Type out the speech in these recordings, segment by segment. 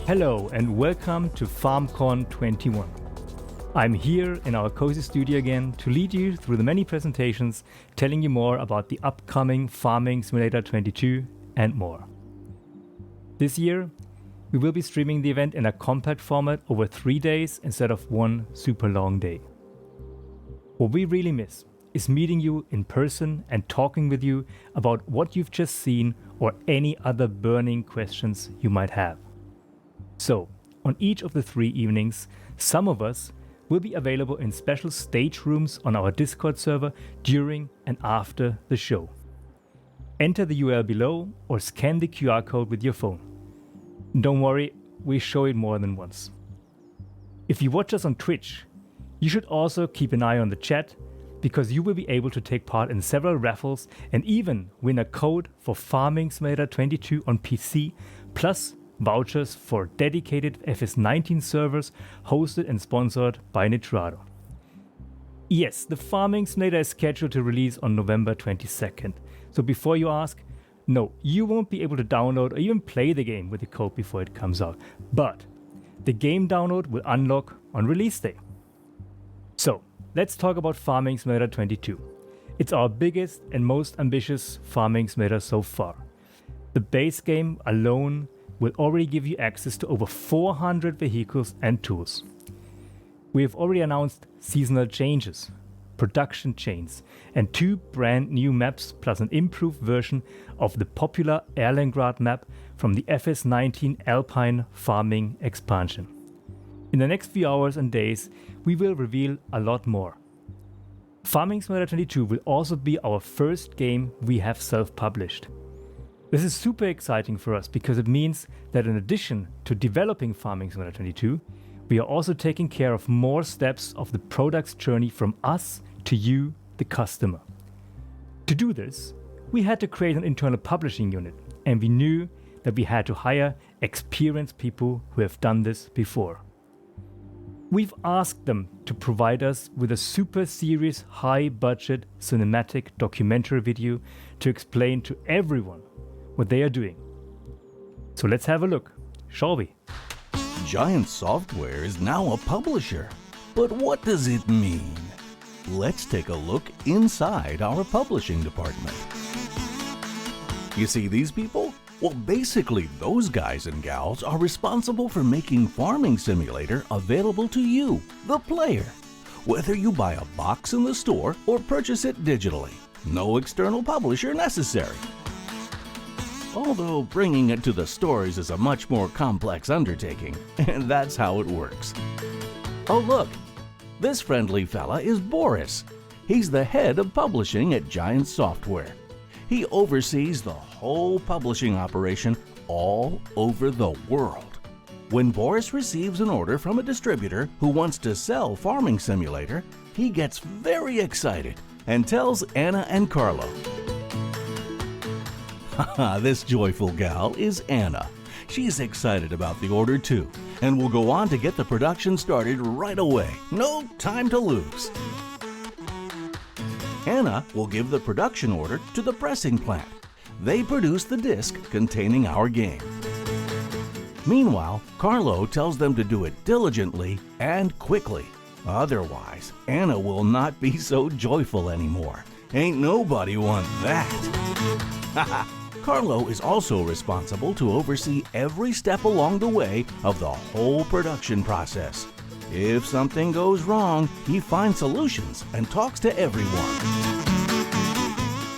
Hello and welcome to FarmCon 21. I'm here in our cozy studio again to lead you through the many presentations, telling you more about the upcoming Farming Simulator 22 and more. This year, we will be streaming the event in a compact format over 3 days instead of one super long day. What we really miss is meeting you in person and talking with you about what you've just seen or any other burning questions you might have. So, on each of the 3 evenings, some of us will be available in special stage rooms on our Discord server during and after the show. Enter the URL below or scan the QR code with your phone. Don't worry, we show it more than once. If you watch us on Twitch, you should also keep an eye on the chat because you will be able to take part in several raffles and even win a code for Farming Simulator 22 on PC, plus vouchers for dedicated FS19 servers hosted and sponsored by Nitrado. Yes, the Farming Simulator is scheduled to release on November 22nd. So before you ask, no, you won't be able to download or even play the game with the code before it comes out. But the game download will unlock on release day. So let's talk about Farming Simulator 22. It's our biggest and most ambitious Farming Simulator so far. The base game alone will already give you access to over 400 vehicles and tools. We have already announced seasonal changes, production chains, and 2 brand new maps plus an improved version of the popular Erlengrad map from the FS19 Alpine Farming expansion. In the next few hours and days, we will reveal a lot more. Farming Simulator 22 will also be our first game we have self-published. This is super exciting for us because it means that in addition to developing Farming Simulator 22, we are also taking care of more steps of the product's journey from us to you, the customer. To do this, we had to create an internal publishing unit, and we knew that we had to hire experienced people who have done this before. We've asked them to provide us with a super serious, high-budget cinematic documentary video to explain to everyone what they are doing. So let's have a look, shall we? Giant Software is now a publisher. But what does it mean? Let's take a look inside our publishing department. You see these people? Well, basically those guys and gals are responsible for making Farming Simulator available to you, the player. Whether you buy a box in the store or purchase it digitally, no external publisher necessary. Although bringing it to the stores is a much more complex undertaking, and that's how it works. Oh look, this friendly fella is Boris. He's the head of publishing at Giant Software. He oversees the whole publishing operation all over the world. When Boris receives an order from a distributor who wants to sell Farming Simulator, he gets very excited and tells Anna and Carlo. This joyful gal is Anna. She's excited about the order too, and will go on to get the production started right away. No time to lose. Anna will give the production order to the pressing plant. They produce the disc containing our game. Meanwhile, Carlo tells them to do it diligently and quickly. Otherwise, Anna will not be so joyful anymore. Ain't nobody want that. Carlo is also responsible to oversee every step along the way of the whole production process. If something goes wrong, he finds solutions and talks to everyone.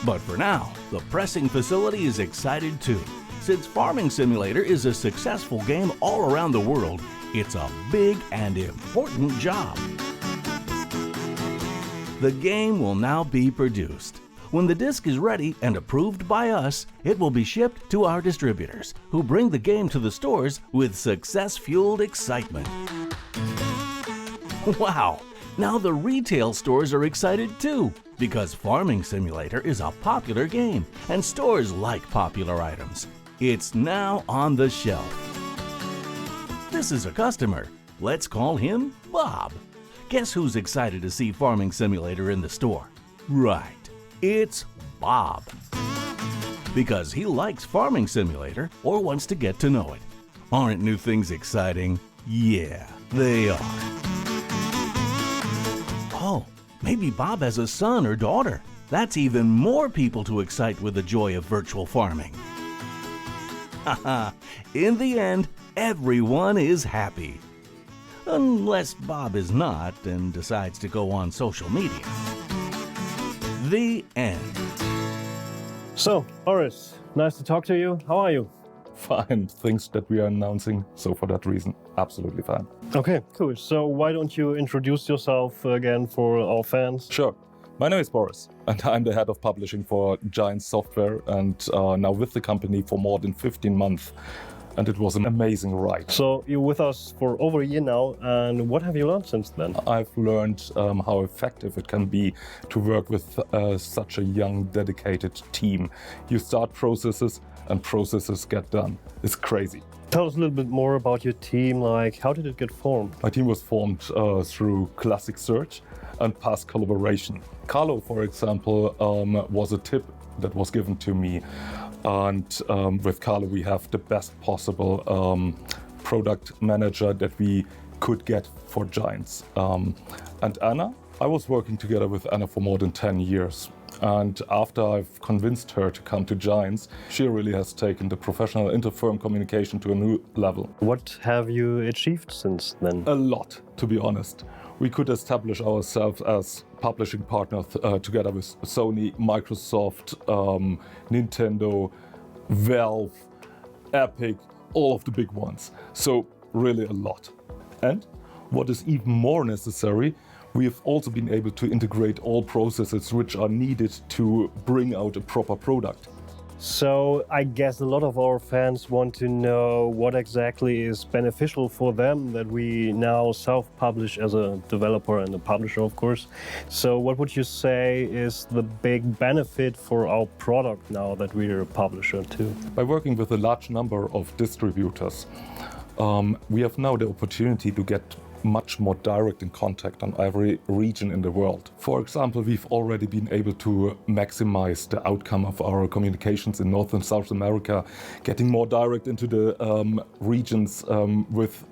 But for now, the pressing facility is excited too. Since Farming Simulator is a successful game all around the world, it's a big and important job. The game will now be produced. When the disc is ready and approved by us, it will be shipped to our distributors, who bring the game to the stores with success-fueled excitement. Wow! Now the retail stores are excited too, because Farming Simulator is a popular game, and stores like popular items. It's now on the shelf. This is a customer. Let's call him Bob. Guess who's excited to see Farming Simulator in the store? Right. It's Bob. Because he likes Farming Simulator or wants to get to know it. Aren't new things exciting? Yeah, they are. Oh, maybe Bob has a son or daughter. That's even more people to excite with the joy of virtual farming. Haha, in the end, everyone is happy. Unless Bob is not and decides to go on social media. The end. So, Boris, nice to talk to you. How are you? Fine. Things that we are announcing, so for that reason, absolutely fine. Okay, cool. So why don't you introduce yourself again for our fans? Sure. My name is Boris, and I'm the head of publishing for Giant Software, and now with the company for more than 15 months. And it was an amazing ride. So you're with us for over a year now, and what have you learned since then? I've learned how effective it can be to work with such a young, dedicated team. You start processes, and processes get done. It's crazy. Tell us a little bit more about your team, like how did it get formed? My team was formed through classic search and past collaboration. Carlo, for example, was a tip that was given to me. And with Carlo, we have the best possible product manager that we could get for Giants. And Anna, I was working together with Anna for more than 10 years. And after I've convinced her to come to Giants, she really has taken the professional inter-firm communication to a new level. What have you achieved since then? A lot, to be honest. We could establish ourselves as publishing partners together with Sony, Microsoft, Nintendo, Valve, Epic, all of the big ones. So really a lot. And what is even more necessary, we have also been able to integrate all processes which are needed to bring out a proper product. So I guess a lot of our fans want to know what exactly is beneficial for them that we now self-publish as a developer and a publisher, of course. So what would you say is the big benefit for our product now that we're a publisher too? By working with a large number of distributors, we have now the opportunity to get much more direct in contact on every region in the world. For example, we've already been able to maximize the outcome of our communications in North and South America, getting more direct into the regions with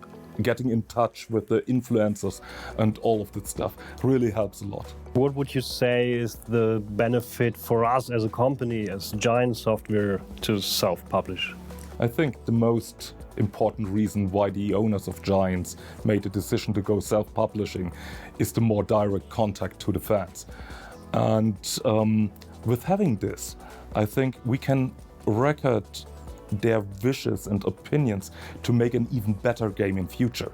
getting in touch with the influencers and all of that stuff really helps a lot. What would you say is the benefit for us as a company, as Giant Software, to self-publish? I think the most important reason why the owners of Giants made the decision to go self-publishing is the more direct contact to the fans. And with having this, I think we can record their wishes and opinions to make an even better game in future.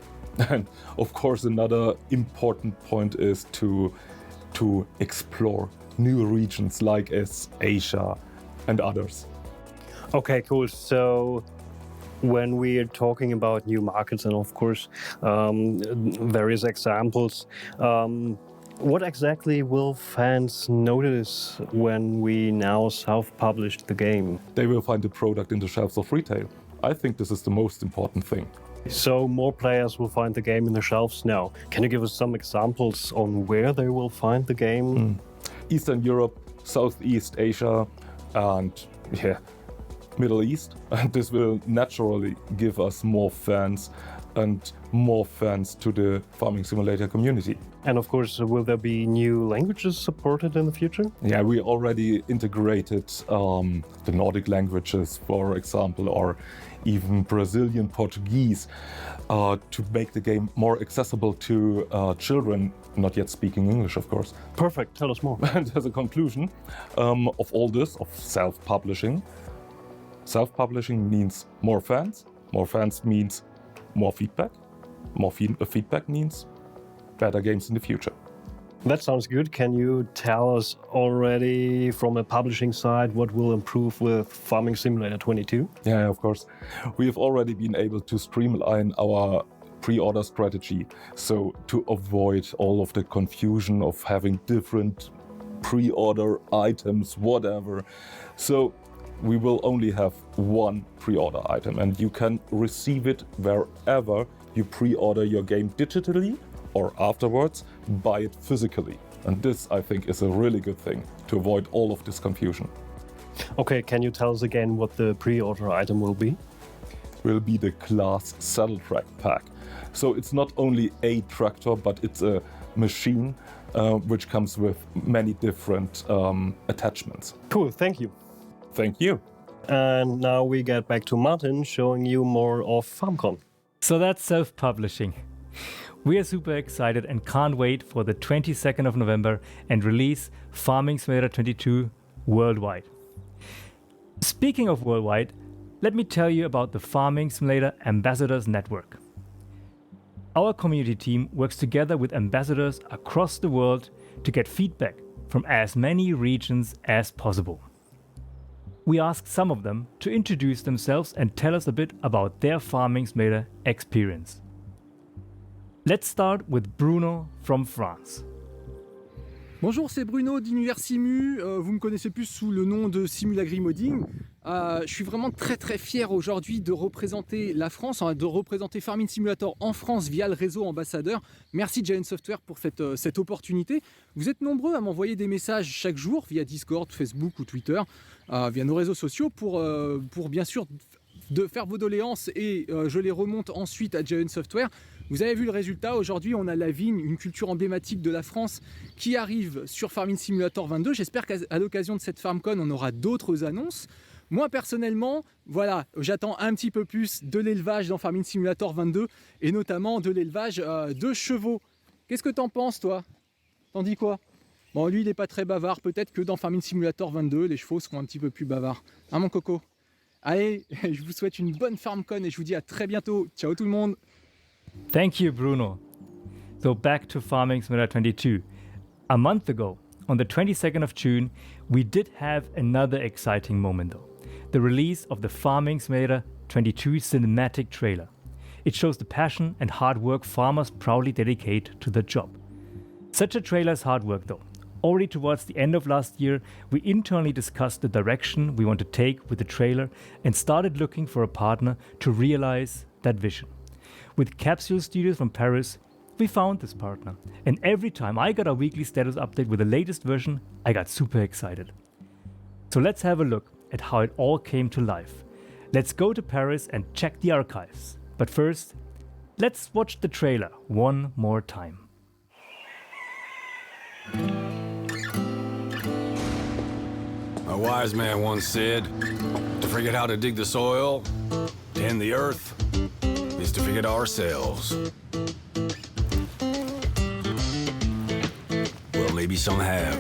And of course, another important point is to explore new regions like Asia and others. Okay, cool. So when we are talking about new markets and of course various examples, what exactly will fans notice when we now self-publish the game? They will find the product in the shelves of retail. I think this is the most important thing. So more players will find the game in the shelves now. Can you give us some examples on where they will find the game? Eastern Europe, Southeast Asia, and Middle East. And this will naturally give us more fans and more fans to the farming simulator community. And of course, will there be new languages supported in the future? Yeah, we already integrated the Nordic languages, for example, or even Brazilian Portuguese to make the game more accessible to children not yet speaking English, of course. Perfect, tell us more. And as a conclusion of all this, of self-publishing means more fans. More fans means more feedback. More feedback means better games in the future. That sounds good. Can you tell us already from a publishing side what will improve with Farming Simulator 22? Yeah, of course. We have already been able to streamline our pre-order strategy, so to avoid all of the confusion of having different pre-order items, whatever. So we will only have one pre-order item, and you can receive it wherever you pre-order your game digitally or afterwards buy it physically. And this, I think, is a really good thing to avoid all of this confusion. Okay, can you tell us again what the pre-order item will be? will be the class saddle track pack. So it's not only a tractor, but it's a machine which comes with many different attachments. Cool, thank you. Thank you. And now we get back to Martin showing you more of FarmCon. So that's self-publishing. We are super excited and can't wait for the 22nd of November and release Farming Simulator 22 worldwide. Speaking of worldwide, let me tell you about the Farming Simulator Ambassadors Network. Our community team works together with ambassadors across the world to get feedback from as many regions as possible. We asked some of them to introduce themselves and tell us a bit about their Farming Simulator experience. Let's start with Bruno from France. Bonjour, c'est Bruno d'Universimu. Vous me connaissez plus sous le nom de Simulagri Modding. Je suis vraiment très fier aujourd'hui de représenter la France, de représenter Farming Simulator en France via le réseau ambassadeur. Merci Giant Software pour cette opportunité. Vous êtes nombreux à m'envoyer des messages chaque jour via Discord, Facebook ou Twitter, via nos réseaux sociaux pour bien sûr de faire vos doléances et je les remonte ensuite à Giant Software. Vous avez vu le résultat, aujourd'hui on a la vigne, une culture emblématique de la France qui arrive sur Farming Simulator 22. J'espère qu'à l'occasion de cette FarmCon, on aura d'autres annonces. Moi personnellement, voilà, j'attends un petit peu plus de l'élevage dans Farming Simulator 22 et notamment de l'élevage de chevaux. Qu'est-ce que t'en penses toi? T'en dis quoi? Bon, lui il n'est pas très bavard, peut-être que dans Farming Simulator 22, les chevaux seront un petit peu plus bavards. Hein mon coco? Allez, je vous souhaite une bonne FarmCon et je vous dis à très bientôt. Ciao tout le monde! Thank you, Bruno. So back to Farming Simulator 22. A month ago, on the 22nd of June, we did have another exciting moment though. The release of the Farming Simulator 22 cinematic trailer. It shows the passion and hard work farmers proudly dedicate to the job. Such a trailer is hard work though. Already towards the end of last year, we internally discussed the direction we want to take with the trailer and started looking for a partner to realize that vision. With Capsule Studios from Paris, we found this partner. And every time I got a weekly status update with the latest version, I got super excited. So let's have a look at how it all came to life. Let's go to Paris and check the archives. But first, let's watch the trailer one more time. A wise man once said, to forget how to dig the soil, tend the earth, is to forget ourselves. Well, maybe some have,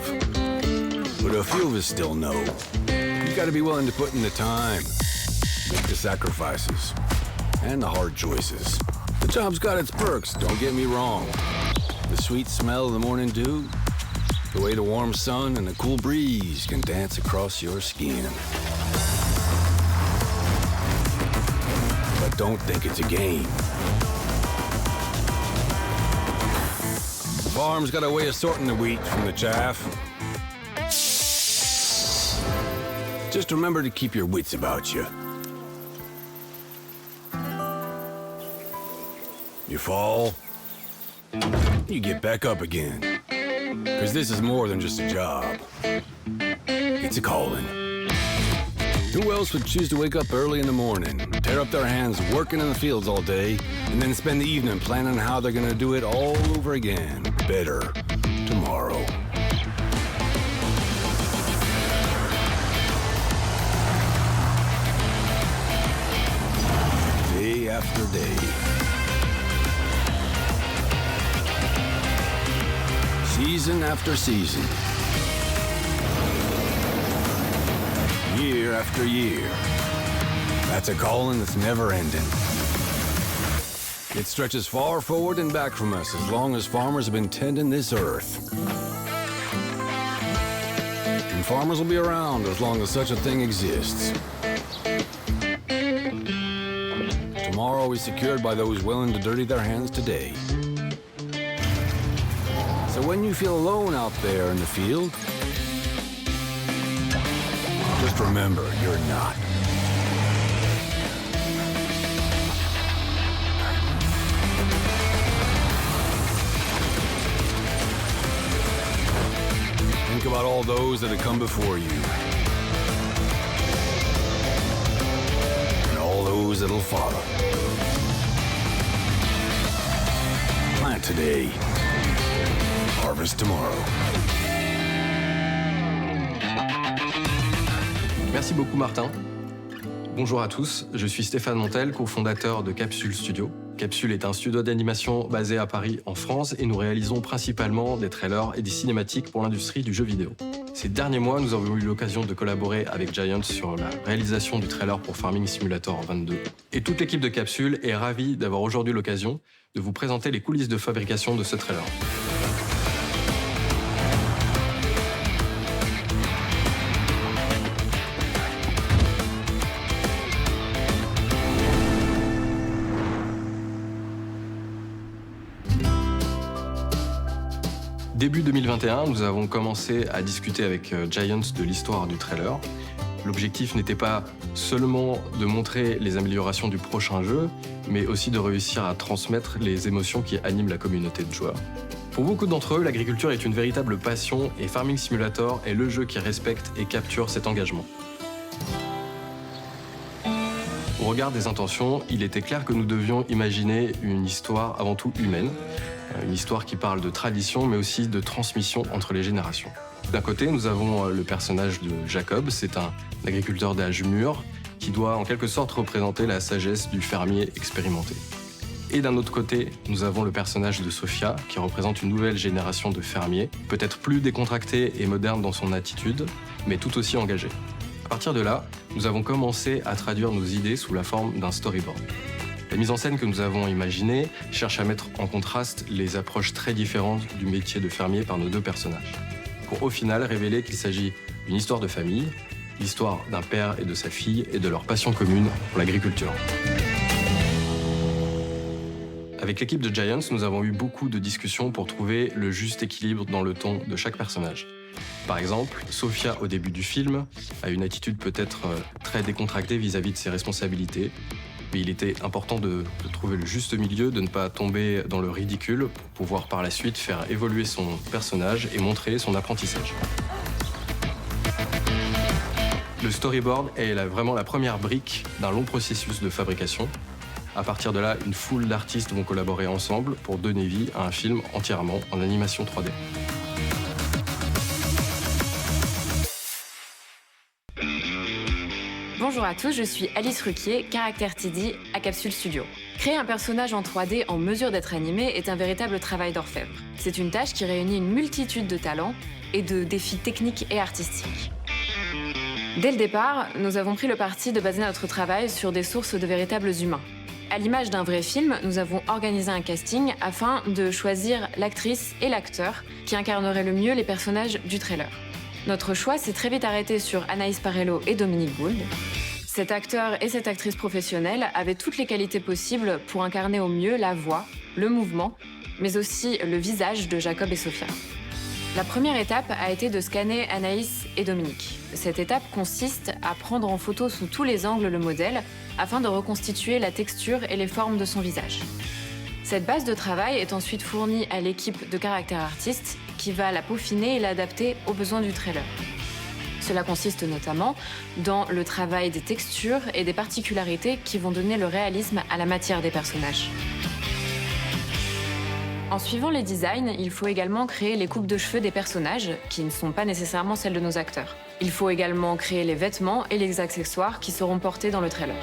but a few of us still know. You gotta be willing to put in the time, make the sacrifices, and the hard choices. The job's got its perks, don't get me wrong. The sweet smell of the morning dew, the way the warm sun and the cool breeze can dance across your skin. But don't think it's a game. The farm's got a way of sorting the wheat from the chaff. Just remember to keep your wits about you. You fall, you get back up again. 'Cause this is more than just a job. It's a calling. Who else would choose to wake up early in the morning, tear up their hands working in the fields all day, and then spend the evening planning how they're gonna do it all over again, better, tomorrow? Day after day. Season after season. Year after year. That's a calling that's never ending. It stretches far forward and back from us as long as farmers have been tending this earth. And farmers will be around as long as such a thing exists. Tomorrow is secured by those willing to dirty their hands today. So when you feel alone out there in the field, just remember, you're not. Think about all those that have come before you. And all those that'll follow. Plant today, harvest tomorrow. Merci beaucoup Martin. Bonjour à tous, je suis Stéphane Montel, cofondateur de Capsule Studio. Capsule est un studio d'animation basé à Paris en France et nous réalisons principalement des trailers et des cinématiques pour l'industrie du jeu vidéo. Ces derniers mois, nous avons eu l'occasion de collaborer avec Giants sur la réalisation du trailer pour Farming Simulator 22. Et toute l'équipe de Capsule est ravie d'avoir aujourd'hui l'occasion de vous présenter les coulisses de fabrication de ce trailer. Début 2021, nous avons commencé à discuter avec Giants de l'histoire du trailer. L'objectif n'était pas seulement de montrer les améliorations du prochain jeu, mais aussi de réussir à transmettre les émotions qui animent la communauté de joueurs. Pour beaucoup d'entre eux, l'agriculture est une véritable passion et Farming Simulator est le jeu qui respecte et capture cet engagement. Au regard des intentions, il était clair que nous devions imaginer une histoire avant tout humaine. Une histoire qui parle de tradition, mais aussi de transmission entre les générations. D'un côté, nous avons le personnage de Jacob, c'est un agriculteur d'âge mûr qui doit en quelque sorte représenter la sagesse du fermier expérimenté. Et d'un autre côté, nous avons le personnage de Sophia, qui représente une nouvelle génération de fermiers, peut-être plus décontracté et moderne dans son attitude, mais tout aussi engagé. À partir de là, nous avons commencé à traduire nos idées sous la forme d'un storyboard. La mise en scène que nous avons imaginée cherche à mettre en contraste les approches très différentes du métier de fermier par nos deux personnages, pour au final révéler qu'il s'agit d'une histoire de famille, l'histoire d'un père et de sa fille et de leur passion commune pour l'agriculture. Avec l'équipe de Giants, nous avons eu beaucoup de discussions pour trouver le juste équilibre dans le ton de chaque personnage. Par exemple, Sophia, au début du film, a une attitude peut-être très décontractée vis-à-vis de ses responsabilités. Mais il était important de trouver le juste milieu, de ne pas tomber dans le ridicule pour pouvoir par la suite faire évoluer son personnage et montrer son apprentissage. Le storyboard est vraiment la première brique d'un long processus de fabrication. À partir de là, une foule d'artistes vont collaborer ensemble pour donner vie à un film entièrement en animation 3D. Bonjour à tous, je suis Alice Ruquier, caractère TD à Capsule Studio. Créer un personnage en 3D en mesure d'être animé est un véritable travail d'orfèvre. C'est une tâche qui réunit une multitude de talents et de défis techniques et artistiques. Dès le départ, nous avons pris le parti de baser notre travail sur des sources de véritables humains. À l'image d'un vrai film, nous avons organisé un casting afin de choisir l'actrice et l'acteur qui incarneraient le mieux les personnages du trailer. Notre choix s'est très vite arrêté sur Anaïs Parello et Dominique Gould. Cet acteur et cette actrice professionnelle avaient toutes les qualités possibles pour incarner au mieux la voix, le mouvement, mais aussi le visage de Jacob et Sophia. La première étape a été de scanner Anaïs et Dominique. Cette étape consiste à prendre en photo sous tous les angles le modèle afin de reconstituer la texture et les formes de son visage. Cette base de travail est ensuite fournie à l'équipe de caractère artiste qui va la peaufiner et l'adapter aux besoins du trailer. Cela consiste notamment dans le travail des textures et des particularités qui vont donner le réalisme à la matière des personnages. En suivant les designs, il faut également créer les coupes de cheveux des personnages, qui ne sont pas nécessairement celles de nos acteurs. Il faut également créer les vêtements et les accessoires qui seront portés dans le trailer.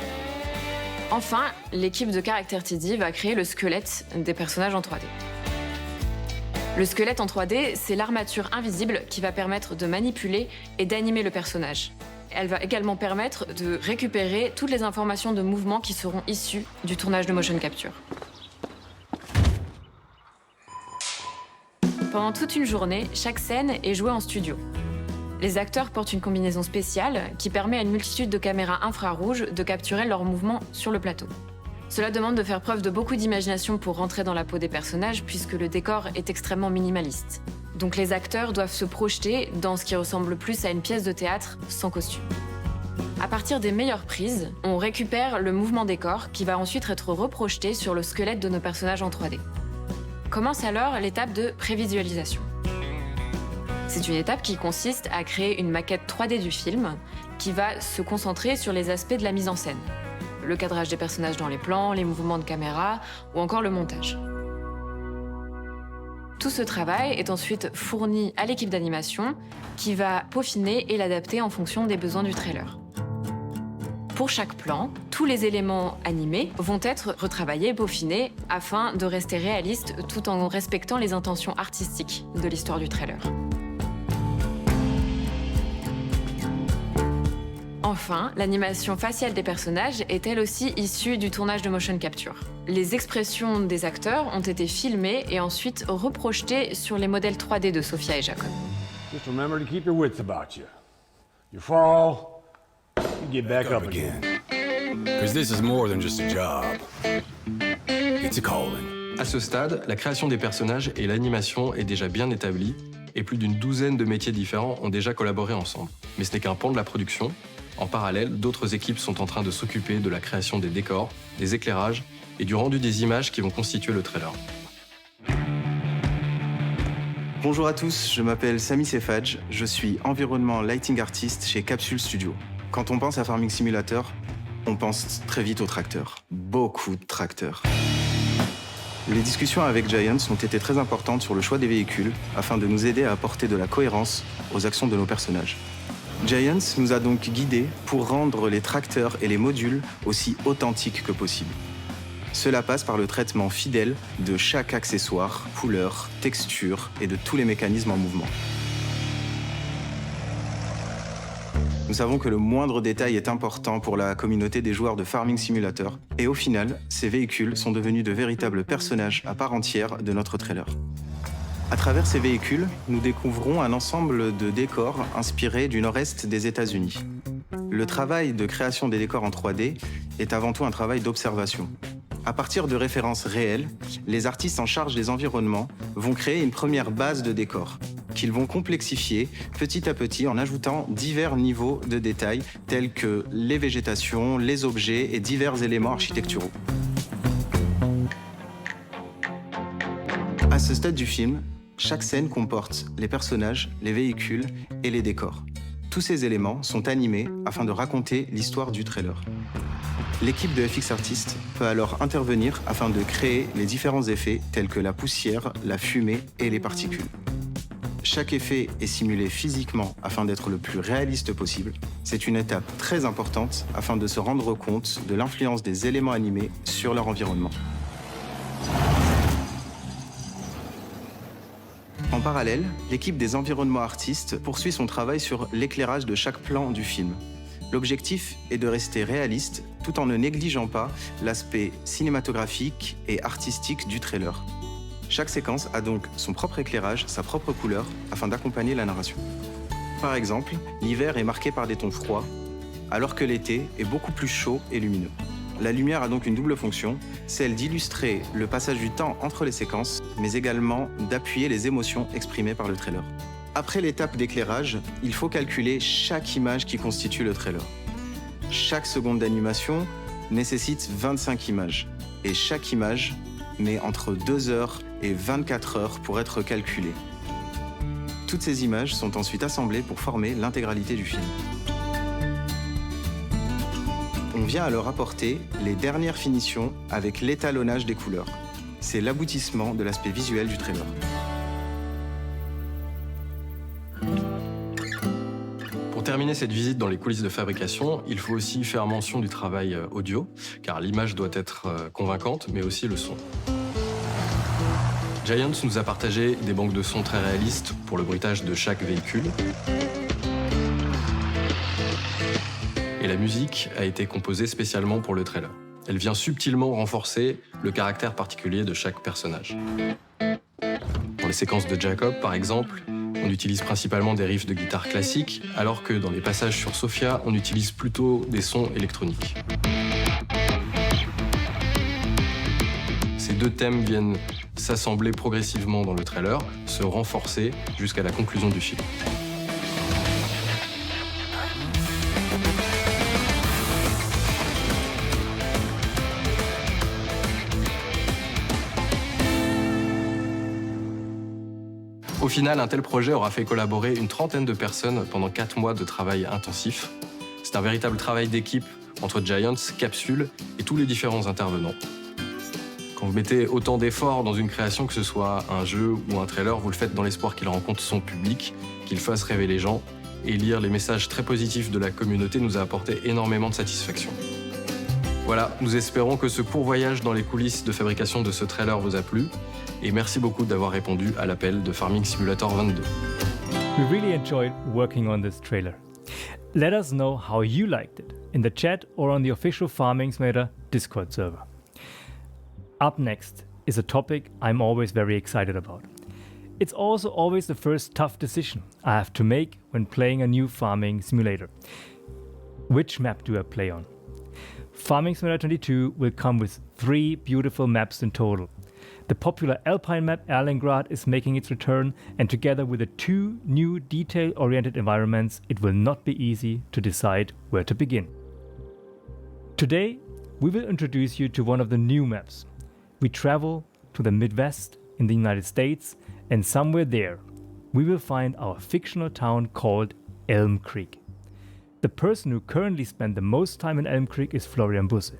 Enfin, l'équipe de caractère TD va créer le squelette des personnages en 3D. Le squelette en 3D, c'est l'armature invisible qui va permettre de manipuler et d'animer le personnage. Elle va également permettre de récupérer toutes les informations de mouvement qui seront issues du tournage de motion capture. Pendant toute une journée, chaque scène est jouée en studio. Les acteurs portent une combinaison spéciale qui permet à une multitude de caméras infrarouges de capturer leurs mouvements sur le plateau. Cela demande de faire preuve de beaucoup d'imagination pour rentrer dans la peau des personnages puisque le décor est extrêmement minimaliste. Donc les acteurs doivent se projeter dans ce qui ressemble plus à une pièce de théâtre sans costume. À partir des meilleures prises, on récupère le mouvement des corps qui va ensuite être reprojeté sur le squelette de nos personnages en 3D. Commence alors l'étape de prévisualisation. C'est une étape qui consiste à créer une maquette 3D du film qui va se concentrer sur les aspects de la mise en scène. le cadrage des personnages dans les plans, les mouvements de caméra ou encore le montage. Tout ce travail est ensuite fourni à l'équipe d'animation qui va peaufiner et l'adapter en fonction des besoins du trailer. Pour chaque plan, tous les éléments animés vont être retravaillés, peaufinés, afin de rester réalistes tout en respectant les intentions artistiques de l'histoire du trailer. Enfin, l'animation faciale des personnages est elle aussi issue du tournage de motion capture. Les expressions des acteurs ont été filmées et ensuite reprojetées sur les modèles 3D de Sophia et Jacob. Just remember to keep your wits about you. You fall, you get back up again. Because this is more than just a job. It's a calling. À ce stade, la création des personnages et l'animation est déjà bien établie et plus d'une douzaine de métiers différents ont déjà collaboré ensemble. Mais ce n'est qu'un pan de la production. En parallèle, d'autres équipes sont en train de s'occuper de la création des décors, des éclairages et du rendu des images qui vont constituer le trailer. Bonjour à tous, je m'appelle Sami Sefadj, je suis environnement lighting artist chez Capsule Studio. Quand on pense à Farming Simulator, on pense très vite aux tracteurs. Beaucoup de tracteurs. Les discussions avec Giants ont été très importantes sur le choix des véhicules afin de nous aider à apporter de la cohérence aux actions de nos personnages. Giants nous a donc guidés pour rendre les tracteurs et les modules aussi authentiques que possible. Cela passe par le traitement fidèle de chaque accessoire, couleur, texture et de tous les mécanismes en mouvement. Nous savons que le moindre détail est important pour la communauté des joueurs de Farming Simulator et au final, ces véhicules sont devenus de véritables personnages à part entière de notre trailer. À travers ces véhicules, nous découvrons un ensemble de décors inspirés du nord-est des États-Unis. Le travail de création des décors en 3D est avant tout un travail d'observation. À partir de références réelles, les artistes en charge des environnements vont créer une première base de décors, qu'ils vont complexifier petit à petit en ajoutant divers niveaux de détails tels que les végétations, les objets et divers éléments architecturaux. À ce stade du film, chaque scène comporte les personnages, les véhicules et les décors. Tous ces éléments sont animés afin de raconter l'histoire du trailer. L'équipe de FX Artists peut alors intervenir afin de créer les différents effets tels que la poussière, la fumée et les particules. Chaque effet est simulé physiquement afin d'être le plus réaliste possible. C'est une étape très importante afin de se rendre compte de l'influence des éléments animés sur leur environnement. En parallèle, l'équipe des environnements artistes poursuit son travail sur l'éclairage de chaque plan du film. L'objectif est de rester réaliste tout en ne négligeant pas l'aspect cinématographique et artistique du trailer. Chaque séquence a donc son propre éclairage, sa propre couleur, afin d'accompagner la narration. Par exemple, l'hiver est marqué par des tons froids, alors que l'été est beaucoup plus chaud et lumineux. La lumière a donc une double fonction, celle d'illustrer le passage du temps entre les séquences, mais également d'appuyer les émotions exprimées par le trailer. Après l'étape d'éclairage, il faut calculer chaque image qui constitue le trailer. Chaque seconde d'animation nécessite 25 images, et chaque image met entre 2 heures et 24 heures pour être calculée. Toutes ces images sont ensuite assemblées pour former l'intégralité du film. On vient alors apporter les dernières finitions avec l'étalonnage des couleurs. C'est l'aboutissement de l'aspect visuel du trailer. Pour terminer cette visite dans les coulisses de fabrication, il faut aussi faire mention du travail audio, car l'image doit être convaincante, mais aussi le son. Giants nous a partagé des banques de sons très réalistes pour le bruitage de chaque véhicule. Et la musique a été composée spécialement pour le trailer. Elle vient subtilement renforcer le caractère particulier de chaque personnage. Dans les séquences de Jacob, par exemple, on utilise principalement des riffs de guitare classique, alors que dans les passages sur Sophia, on utilise plutôt des sons électroniques. Ces deux thèmes viennent s'assembler progressivement dans le trailer, se renforcer jusqu'à la conclusion du film. Au final, un tel projet aura fait collaborer une trentaine de personnes pendant 4 mois de travail intensif. C'est un véritable travail d'équipe entre Giants, capsules et tous les différents intervenants. Quand vous mettez autant d'efforts dans une création, que ce soit un jeu ou un trailer, vous le faites dans l'espoir qu'il rencontre son public, qu'il fasse rêver les gens, et lire les messages très positifs de la communauté nous a apporté énormément de satisfaction. Voilà, nous espérons que ce court voyage dans les coulisses de fabrication de ce trailer vous a plu, et merci beaucoup d'avoir répondu à l'appel de Farming Simulator 22. We really enjoyed working on this trailer. Let us know how you liked it in the chat or on the official Farming Simulator Discord server. Up next is a topic I'm always very excited about. It's also always the first tough decision I have to make when playing a new farming simulator. Which map do I play on? Farming Simulator 22 will come with 3 beautiful maps in total. The popular Alpine map Erlengrad is making its return, and together with the 2 new detail-oriented environments, it will not be easy to decide where to begin. Today, we will introduce you to one of the new maps. We travel to the Midwest in the United States, and somewhere there, we will find our fictional town called Elm Creek. The person who currently spends the most time in Elm Creek is Florian Busse,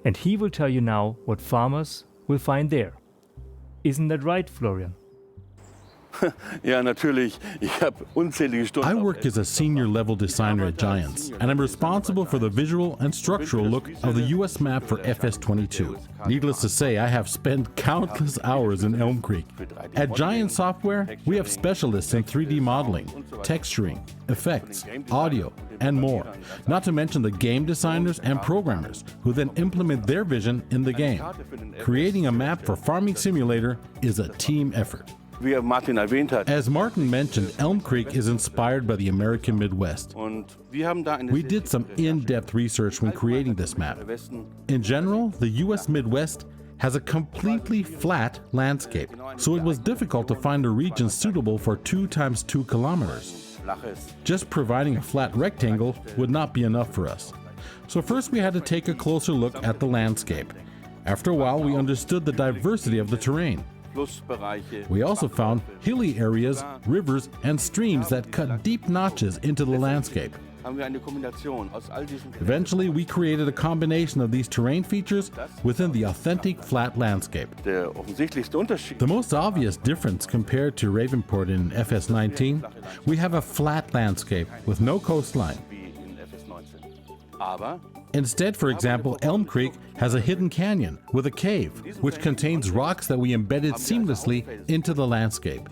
and he will tell you now what farmers will find there. Isn't that right, Florian? Ja, natürlich. Ich habe unzählige Stunden. I work as a senior level designer at Giants, and I'm responsible for the visual and structural look of the US map for FS22. Needless to say, I have spent countless hours in Elm Creek. At Giant Software, we have specialists in 3D modeling, texturing, effects, audio, and more, not to mention the game designers and programmers who then implement their vision in the game. Creating a map for Farming Simulator is a team effort. As Martin mentioned, Elm Creek is inspired by the American Midwest. We did some in-depth research when creating this map. In general, the US Midwest has a completely flat landscape, so it was difficult to find a region suitable for 2 times 2 kilometers. Just providing a flat rectangle would not be enough for us. So first we had to take a closer look at the landscape. After a while, we understood the diversity of the terrain. We also found hilly areas, rivers, and streams that cut deep notches into the landscape. Eventually, we created a combination of these terrain features within the authentic flat landscape. The most obvious difference compared to Ravenport in FS19, we have a flat landscape with no coastline. Instead, for example, Elm Creek has a hidden canyon with a cave, which contains rocks that we embedded seamlessly into the landscape.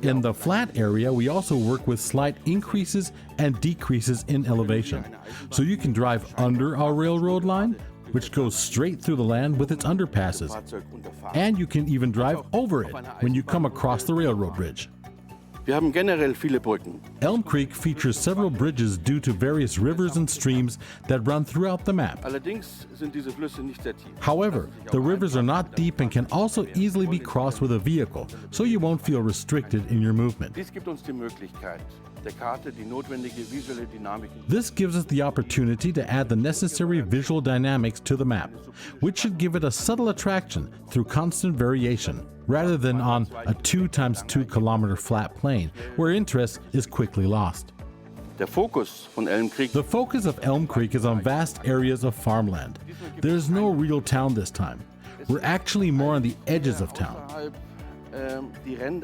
In the flat area, we also work with slight increases and decreases in elevation. So you can drive under our railroad line, which goes straight through the land with its underpasses. And you can even drive over it when you come across the railroad bridge. Elm Creek features several bridges due to various rivers and streams that run throughout the map. However, the rivers are not deep and can also easily be crossed with a vehicle, so you won't feel restricted in your movement. This gives us the opportunity to add the necessary visual dynamics to the map, which should give it a subtle attraction through constant variation, rather than on a 2 times 2 kilometer flat plain, where interest is quickly lost. The focus of Elm Creek is on vast areas of farmland. There's no real town this time. We're actually more on the edges of town.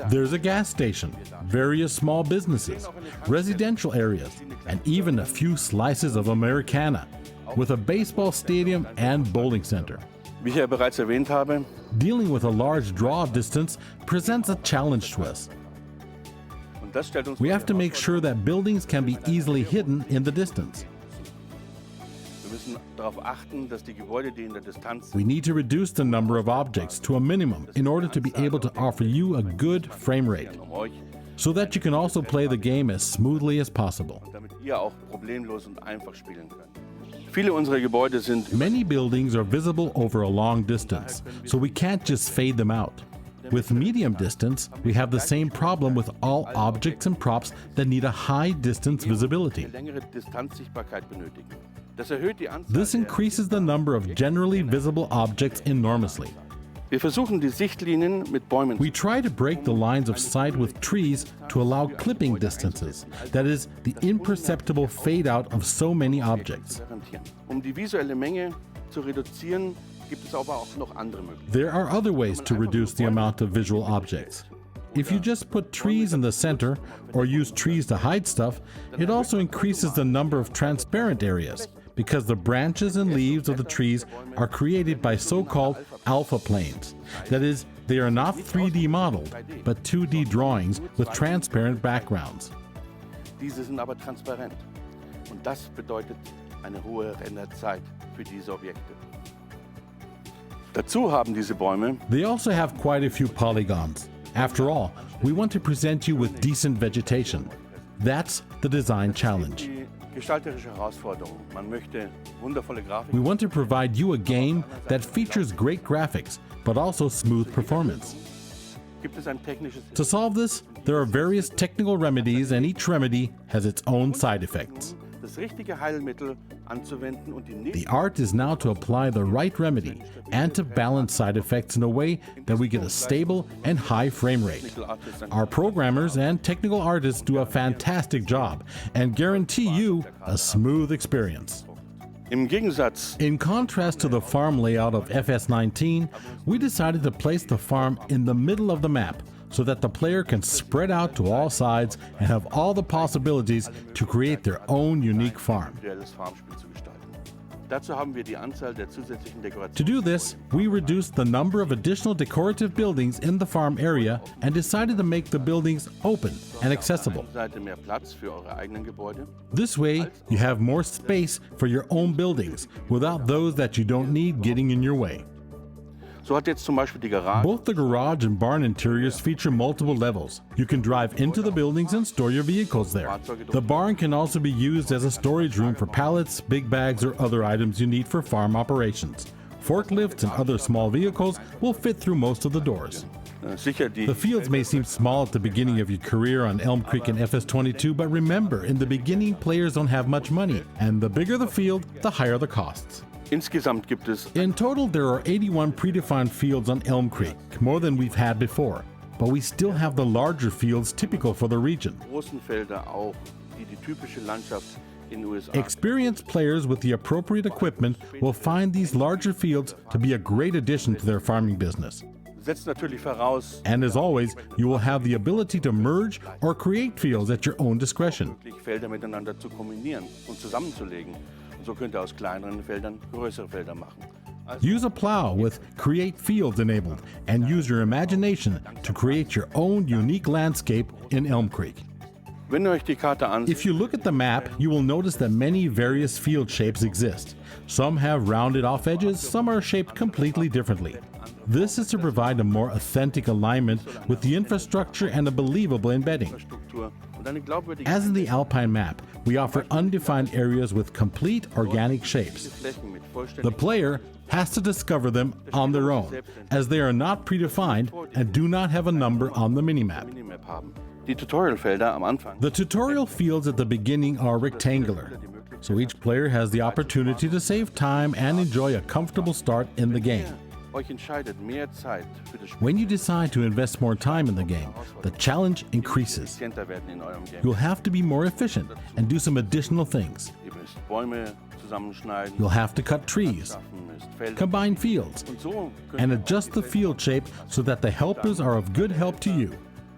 There's a gas station, various small businesses, residential areas, and even a few slices of Americana, with a baseball stadium and bowling center. Dealing with a large draw distance presents a challenge to us. We have to make sure that buildings can be easily hidden in the distance. We need to reduce the number of objects to a minimum in order to be able to offer you a good frame rate, so that you can also play the game as smoothly as possible. Many buildings are visible over a long distance, so we can't just fade them out. With medium distance, we have the same problem with all objects and props that need a high distance visibility. This increases the number of generally visible objects enormously. Wir versuchen die Sichtlinien mit Bäumen We try to break the lines of sight with trees to allow clipping distances, that is, the imperceptible fade out of so many objects. Die visuelle Menge zu reduzieren, gibt es aber auch noch andere Möglichkeiten. There are other ways to reduce the amount of visual objects. If you just put trees in the center or use trees to hide stuff, it also increases the number of transparent areas, because the branches and leaves of the trees are created by so-called alpha planes. That is, they are not 3D modeled, but 2D drawings with transparent backgrounds. Diese sind aber transparent. Und das bedeutet eine hohe Renderzeit für diese Objekte. Dazu haben diese Bäume They also have quite a few polygons. After all, we want to present you with decent vegetation. That's the design challenge. die gestalterische Herausforderung. Man möchte wundervolle Grafik. We want to provide you a game that features great graphics, but also smooth performance. Gibt es ein technisches To solve this, there are various technical remedies, and each remedy has its own side effects. das richtige Heilmittel anzuwenden und die The art is now to apply the right remedy and to balance side effects in a way that we get a stable and high frame rate. Our programmers and technical artists do a fantastic job and guarantee you a smooth experience. Im Gegensatz In contrast to the farm layout of FS19, we decided to place the farm in the middle of the map so that the player can spread out to all sides and have all the possibilities to create their own unique farm. individuelles Farmspiel zu gestalten. Dazu haben wir die Anzahl der zusätzlichen Dekorationen. To do this, we reduced the number of additional decorative buildings in the farm area and decided to make the buildings open and accessible. Seite mehr Platz für eure eigenen Gebäude. This way, you have more space for your own buildings without those that you don't need getting in your way. So hat jetzt zum Beispiel die Garage Both the garage and barn interiors feature multiple levels. You can drive into the buildings and store your vehicles there. The barn can also be used as a storage room for pallets, big bags, or other items you need for farm operations. Forklifts and other small vehicles will fit through most of the doors. sicher die The fields may seem small at the beginning of your career on Elm Creek and FS22, but remember, in the beginning, players don't have much money, and the bigger the field, the higher the costs. Insgesamt gibt es In total, there are 81 predefined fields on Elm Creek, more than we've had before. But we still have the larger fields typical for the region. großen Felder auch, die die typische Landschaft in den USA. Experienced players with the appropriate equipment will find these larger fields to be a great addition to their farming business. Setzt natürlich voraus, And as always, you will have the ability to merge or create fields at your own discretion. Felder miteinander zu kombinieren und zusammenzulegen. Und so könnt ihr aus kleineren Feldern größere Felder machen. Use a plow with Create Fields enabled and use your imagination to create your own unique landscape in Elm Creek. Wenn ihr euch die Karte ansieht, If you look at the map, you will notice that many various field shapes exist. Some have rounded off edges, some are shaped completely differently. This is to provide a more authentic alignment with the infrastructure and a believable embedding. Struktur und eine glaubwürdige As in the Alpine map, we offer undefined areas with complete organic shapes. Flächen mit The vollständig player has to discover them on their own, as they are not predefined and do not have a number on the minimap. Minimap haben. Die Tutorialfelder am Anfang The tutorial fields at the beginning are rectangular, so each player has the opportunity to save time and enjoy a comfortable start in the game. euch entscheidet, mehr Zeit für das Spiel When you decide to invest more time in the game, the challenge increases. effizienter werden in eurem Game. You'll have to be more efficient and do some additional things. Ihr müsst Bäume zusammenschneiden, You'll have to cut trees, schaffen müsst Felder. combine fields, Und so könnt and ihr adjust the field shape so that the helpers are of good help to you.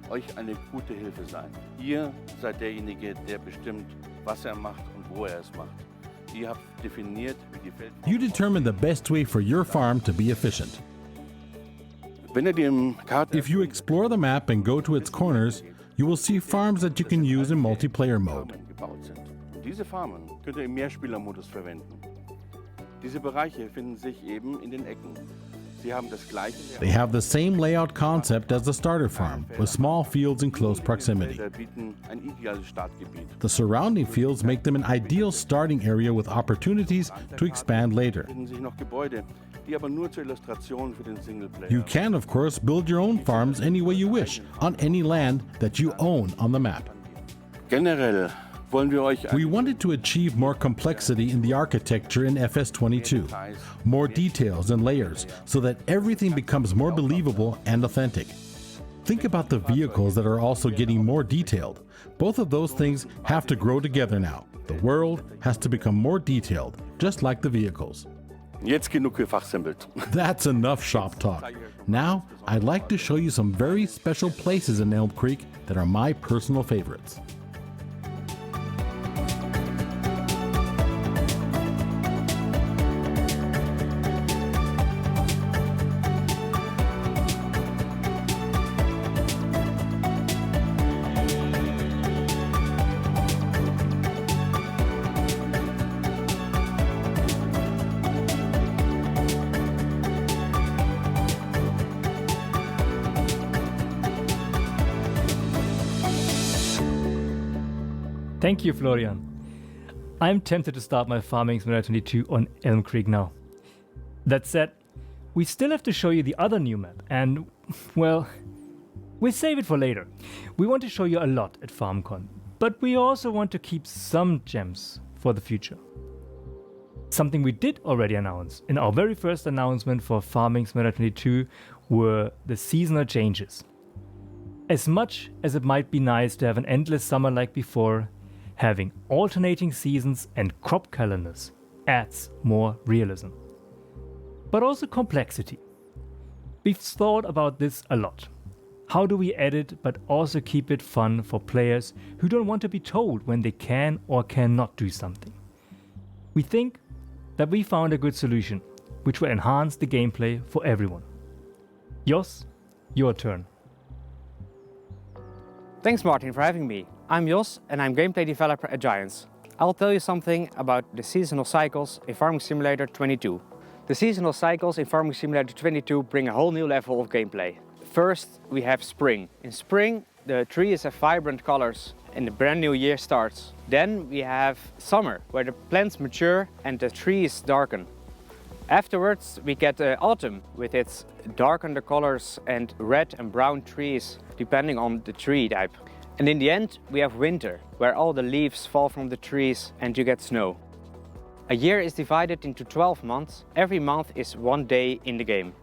euch eine gute Hilfe sein. Ihr seid derjenige, der bestimmt, was er macht und wo er es macht. Ihr habt definiert, wie die Feld. You determine the best way for your farm to be efficient. Wenn ihr die Karte If you explore the map and go to its corners, you will see farms that you can use in multiplayer mode. gebaut sind. Und diese Farmen könnt ihr im Mehrspielermodus verwenden. Diese Bereiche finden sich eben in den Ecken. Sie haben das gleiche They have the same layout concept as the starter farm, with small fields in close proximity. Felder bieten ein ideales Startgebiet. The surrounding fields make them an ideal starting area with opportunities to expand later. Finden sich noch Gebäude, die aber nur zur Illustration für den Singleplayer. You can, of course, build your own farms any way you wish, on any land that you own on the map. Generell wollen wir euch We wanted to achieve more complexity in the architecture in FS22, more details and layers, so that everything becomes more believable and authentic. Think about the vehicles that are also getting more detailed. Both of those things have to grow together now. The world has to become more detailed, just like the vehicles. Jetzt genug gefachsimpelt. That's enough shop talk. Now, I'd like to show you some very special places in Elm Creek that are my personal favorites. Thank you, Florian. I'm tempted to start my Farming Simulator 22 on Elm Creek now. That said, we still have to show you the other new map, and, well, we'll save it for later. We want to show you a lot at FarmCon, but we also want to keep some gems for the future. Something we did already announce in our very first announcement for Farming Simulator 22 were the seasonal changes. As much as it might be nice to have an endless summer like before, having alternating seasons and crop calendars adds more realism. But also complexity. We've thought about this a lot. How do we add it but also keep it fun for players who don't want to be told when they can or cannot do something? We think that we found a good solution, which will enhance the gameplay for everyone. Jos, your turn. Thanks, Martin, for having me. I'm Jos and I'm gameplay developer at Giants. I'll tell you something about the seasonal cycles in Farming Simulator 22. The seasonal cycles in Farming Simulator 22 bring a whole new level of gameplay. First, we have spring. In spring, the trees have vibrant colors and the brand new year starts. Then we have summer, where the plants mature and the trees darken. Afterwards, we get autumn with its darker colors and red and brown trees, depending on the tree type. And in the end, we have winter, where all the leaves fall from the trees and you get snow. A year is divided into 12 months. Every month is one day in the game.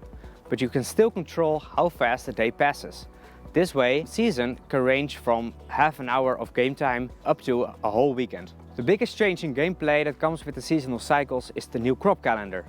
But you can still control how fast a day passes. This way, season can range from half an hour of game time up to a whole weekend. The biggest change in gameplay that comes with the seasonal cycles is the new crop calendar.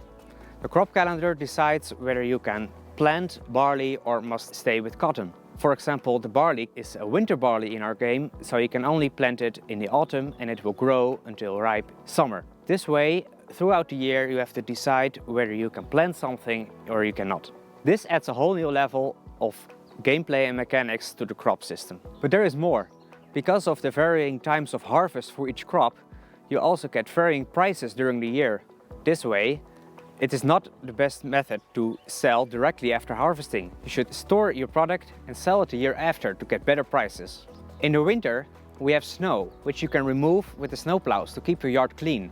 The crop calendar decides whether you can plant barley or must stay with cotton. For example, the barley is a winter barley in our game, so you can only plant it in the autumn and it will grow until ripe summer. This way, throughout the year you have to decide whether you can plant something or you cannot. This adds a whole new level of gameplay and mechanics to the crop system. But there is more. Because of the varying times of harvest for each crop, you also get varying prices during the year. This way, it is not the best method to sell directly after harvesting. You should store your product and sell it the year after to get better prices. In the winter, we have snow, which you can remove with the snowplows to keep your yard clean.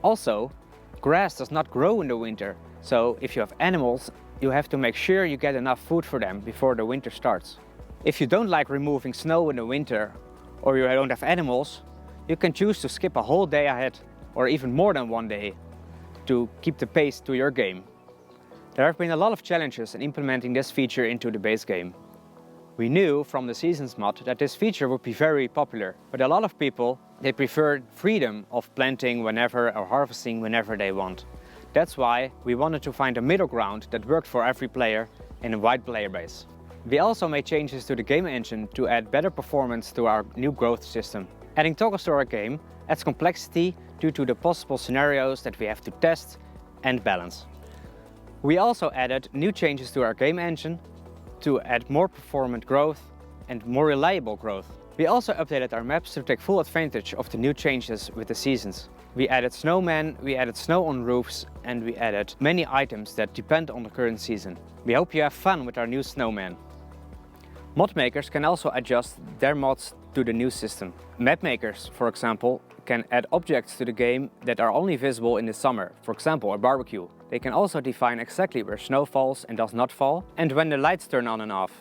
Also, grass does not grow in the winter, so if you have animals, you have to make sure you get enough food for them before the winter starts. If you don't like removing snow in the winter, or you don't have animals, you can choose to skip a whole day ahead, or even more than one day, to keep the pace to your game. There have been a lot of challenges in implementing this feature into the base game. We knew from the Seasons mod that this feature would be very popular, but a lot of people, they prefer freedom of planting whenever or harvesting whenever they want. That's why we wanted to find a middle ground that worked for every player in a wide player base. We also made changes to the game engine to add better performance to our new growth system. Adding toggles to our game adds complexity due to the possible scenarios that we have to test and balance. We also added new changes to our game engine to add more performant growth and more reliable growth. We also updated our maps to take full advantage of the new changes with the seasons. We added snowmen, we added snow on roofs, and we added many items that depend on the current season. We hope you have fun with our new snowman. Mod makers can also adjust their mods to the new system. Map makers, for example, can add objects to the game that are only visible in the summer, for example a barbecue. They can also define exactly where snow falls and does not fall, and when the lights turn on and off.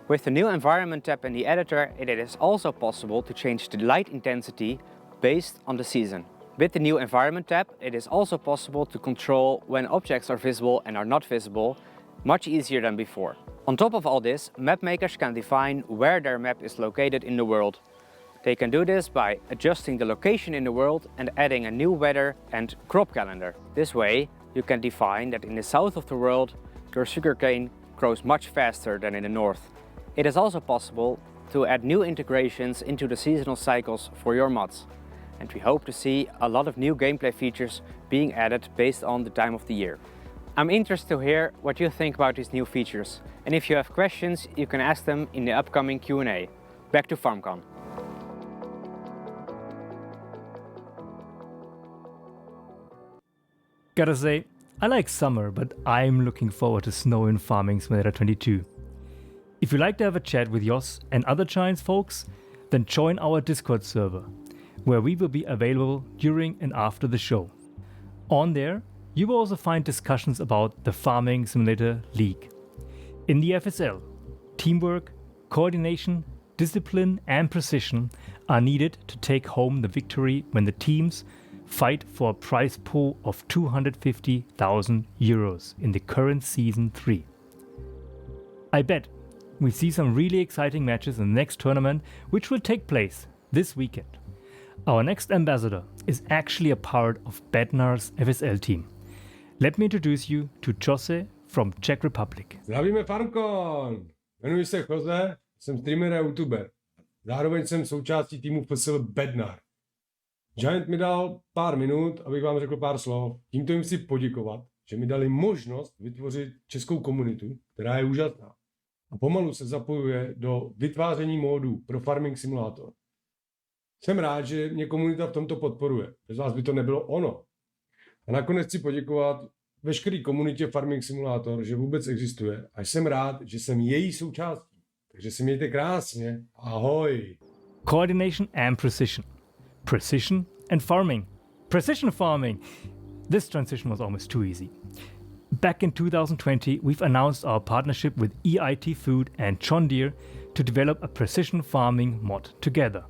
With the new environment tab in the editor, it is also possible to change the light intensity based on the season. With the new environment tab, it is also possible to control when objects are visible and are not visible, much easier than before. On top of all this, map makers can define where their map is located in the world. They can do this by adjusting the location in the world and adding a new weather and crop calendar. This way, you can define that in the south of the world, your sugarcane grows much faster than in the north. It is also possible to add new integrations into the seasonal cycles for your mods. And we hope to see a lot of new gameplay features being added based on the time of the year. I'm interested to hear what you think about these new features. And if you have questions, you can ask them in the upcoming Q&A. Back to FarmCon. Gotta say, I like summer, but I'm looking forward to snow in Farming Simulator 22. If you'd like to have a chat with Jos and other Giants folks, then join our Discord server, where we will be available during and after the show. On there, you will also find discussions about the Farming Simulator League. In the FSL, teamwork, coordination, discipline and precision are needed to take home the victory when the teams fight for a prize pool of 250,000 euros in the current Season 3. I bet we see some really exciting matches in the next tournament, which will take place this weekend. Our next ambassador is actually a part of Bednar's FSL team. Let me introduce you to Jose from Czech Republic. Zdravíme FarmCon! Jmenuji se Jose, jsem streamer a youtuber. Zároveň jsem součástí týmu FSL Bednar. Giant mi dal pár minut, abych vám řekl pár slov. Tímto jim chci poděkovat, že mi dali možnost vytvořit českou komunitu, která je úžasná. A pomalu se zapojuje do vytváření módů pro Farming Simulator. Jsem rád, že mě komunita v tomto podporuje. Bez vás by to nebylo ono. A nakonec chci poděkovat veškeré komunitě Farming Simulator, že vůbec existuje. A jsem rád, že jsem její součástí. Takže si mějte krásně. Ahoj! Coordination and precision. Precision and farming. Precision farming! This transition was almost too easy. Back in 2020, we've announced our partnership with EIT Food and John Deere to develop a precision farming mod together.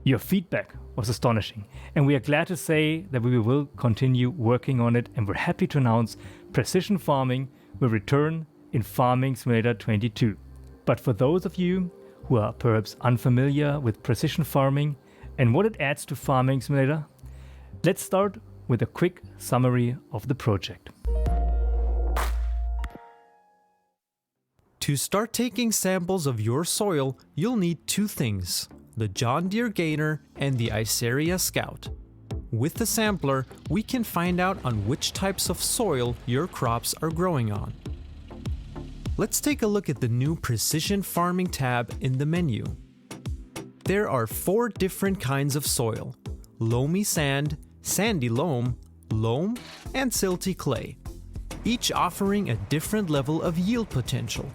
Your feedback was astonishing, and we are glad to say that we will continue working on it, and we're happy to announce precision farming will return in Farming Simulator 22. But for those of you who are perhaps unfamiliar with precision farming and what it adds to Farming Simulator, let's start with a quick summary of the project. To start taking samples of your soil, you'll need two things: the John Deere Gainer and the Iceria Scout. With the sampler, we can find out on which types of soil your crops are growing on. Let's take a look at the new Precision Farming tab in the menu. There are 4 different kinds of soil: loamy sand, sandy loam, loam, and silty clay, each offering a different level of yield potential.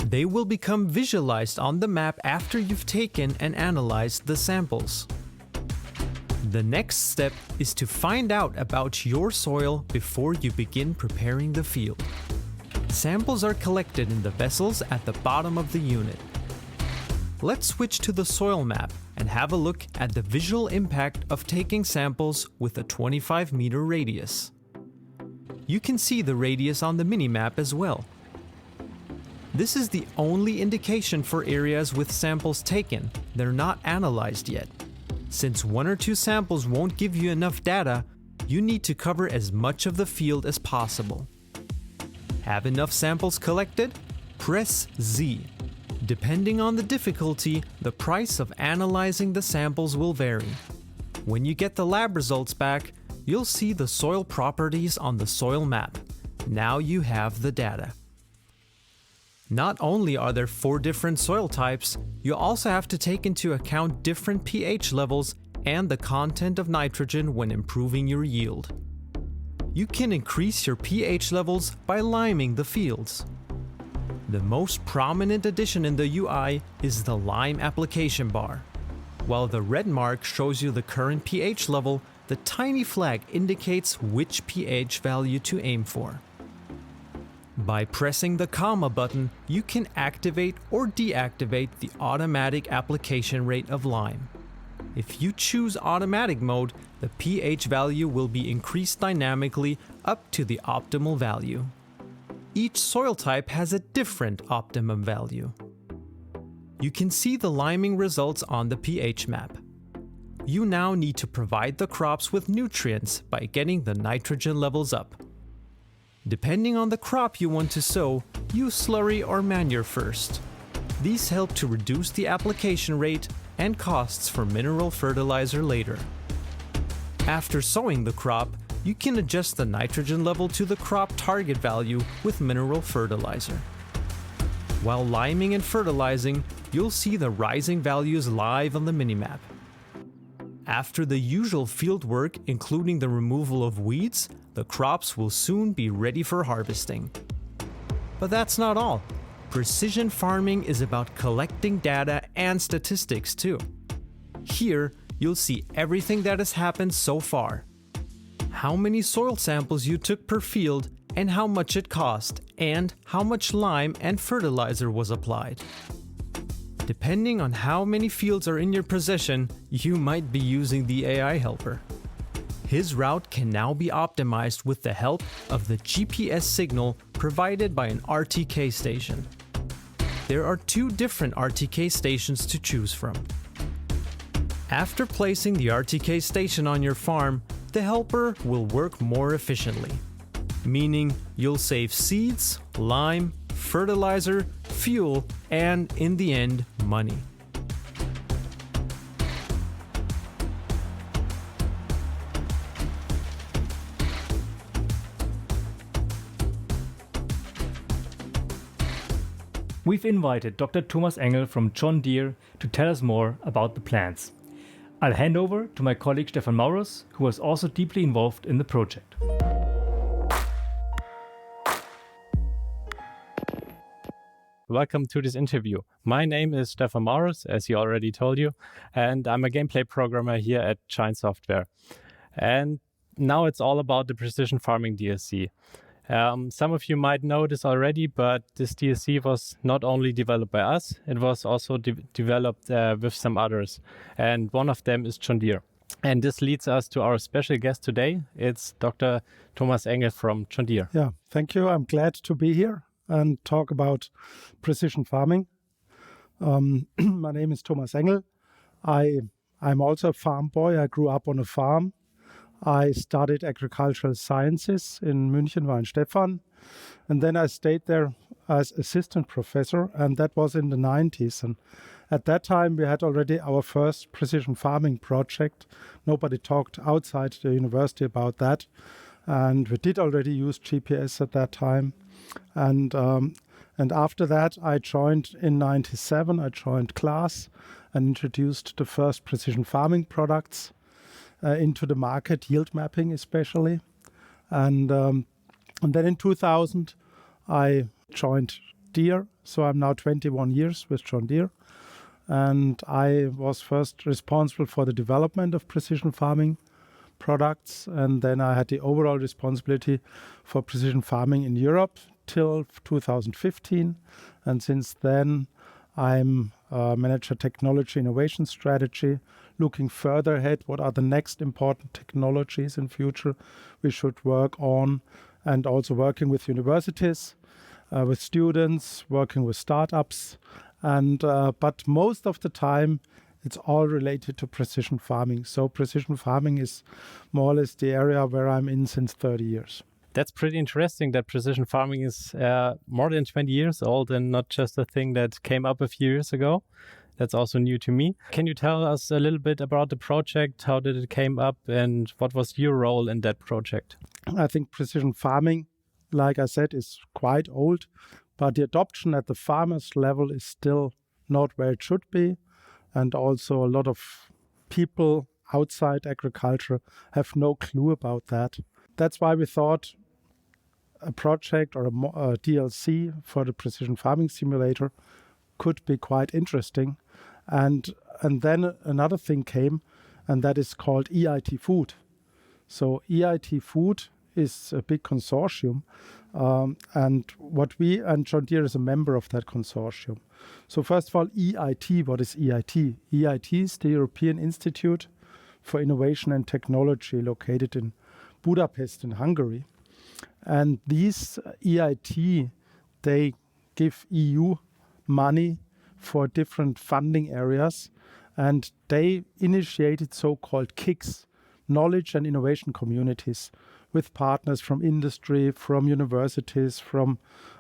They will become visualized on the map after you've taken and analyzed the samples. The next step is to find out about your soil before you begin preparing the field. Samples are collected in the vessels at the bottom of the unit. Let's switch to the soil map and have a look at the visual impact of taking samples with a 25-meter radius. You can see the radius on the minimap as well. This is the only indication for areas with samples taken. They're not analyzed yet. Since 1 or 2 samples won't give you enough data, you need to cover as much of the field as possible. Have enough samples collected? Press Z. Depending on the difficulty, the price of analyzing the samples will vary. When you get the lab results back, you'll see the soil properties on the soil map. Now you have the data. Not only are there 4 different soil types, you also have to take into account different pH levels and the content of nitrogen when improving your yield. You can increase your pH levels by liming the fields. The most prominent addition in the UI is the lime application bar. While the red mark shows you the current pH level, the tiny flag indicates which pH value to aim for. By pressing the comma button, you can activate or deactivate the automatic application rate of lime. If you choose automatic mode, the pH value will be increased dynamically up to the optimal value. Each soil type has a different optimum value. You can see the liming results on the pH map. You now need to provide the crops with nutrients by getting the nitrogen levels up. Depending on the crop you want to sow, use slurry or manure first. These help to reduce the application rate and costs for mineral fertilizer later. After sowing the crop, you can adjust the nitrogen level to the crop target value with mineral fertilizer. While liming and fertilizing, you'll see the rising values live on the minimap. After the usual field work, including the removal of weeds, the crops will soon be ready for harvesting. But that's not all. Precision farming is about collecting data and statistics too. Here, you'll see everything that has happened so far. How many soil samples you took per field and how much it cost, and how much lime and fertilizer was applied. Depending on how many fields are in your possession, you might be using the AI helper. His route can now be optimized with the help of the GPS signal provided by an RTK station. There are 2 different RTK stations to choose from. After placing the RTK station on your farm, the helper will work more efficiently, meaning you'll save seeds, lime, fertilizer, fuel, and in the end, money. We've invited Dr. Thomas Engel from John Deere to tell us more about the plans. I'll hand over to my colleague Stefan Maurus, who was also deeply involved in the project. Welcome to this interview. My name is Stefan Maurus, as he already told you, and I'm a gameplay programmer here at Giant Software. And now it's all about the Precision Farming DLC. Some of you might know this already, but this DLC was not only developed by us, it was also developed with some others. And one of them is John Deere. And this leads us to our special guest today. It's Dr. Thomas Engel from John Deere. Yeah, thank you. I'm glad to be here and talk about precision farming. My name is Thomas Engel. I'm also a farm boy. I grew up on a farm. I studied agricultural sciences in München, Weinstefan, and then I stayed there as assistant professor, and that was in the 90s. And at that time, we had already our first precision farming project. Nobody talked outside the university about that, and we did already use GPS at that time. And after that, I joined in 97. I joined CLASS and introduced the first precision farming products into the market, yield mapping especially. And then in 2000, I joined Deere. So I'm now 21 years with John Deere. And I was first responsible for the development of precision farming products. And then I had the overall responsibility for precision farming in Europe till 2015. And since then, I'm manager technology innovation strategy, looking further ahead, what are the next important technologies in future we should work on, and also working with universities, with students, working with startups, and but most of the time it's all related to precision farming. So precision farming is more or less the area where I'm in since 30 years. That's pretty interesting that precision farming is more than 20 years old and not just a thing that came up a few years ago. That's also new to me. Can you tell us a little bit about the project? How did it came up and what was your role in that project? I think precision farming, like I said, is quite old, but the adoption at the farmers level is still not where it should be. And also a lot of people outside agriculture have no clue about that. That's why we thought a project or a DLC for the Precision Farming Simulator could be quite interesting. And then another thing came, and that is called EIT Food. So EIT Food is a big consortium, and John Deere is a member of that consortium. So first of all, EIT, what is EIT? EIT is the European Institute for Innovation and Technology, located in Budapest in Hungary. And these EIT, they give EU money for different funding areas, and they initiated so-called KICs, knowledge and innovation communities, with partners from industry, from universities, from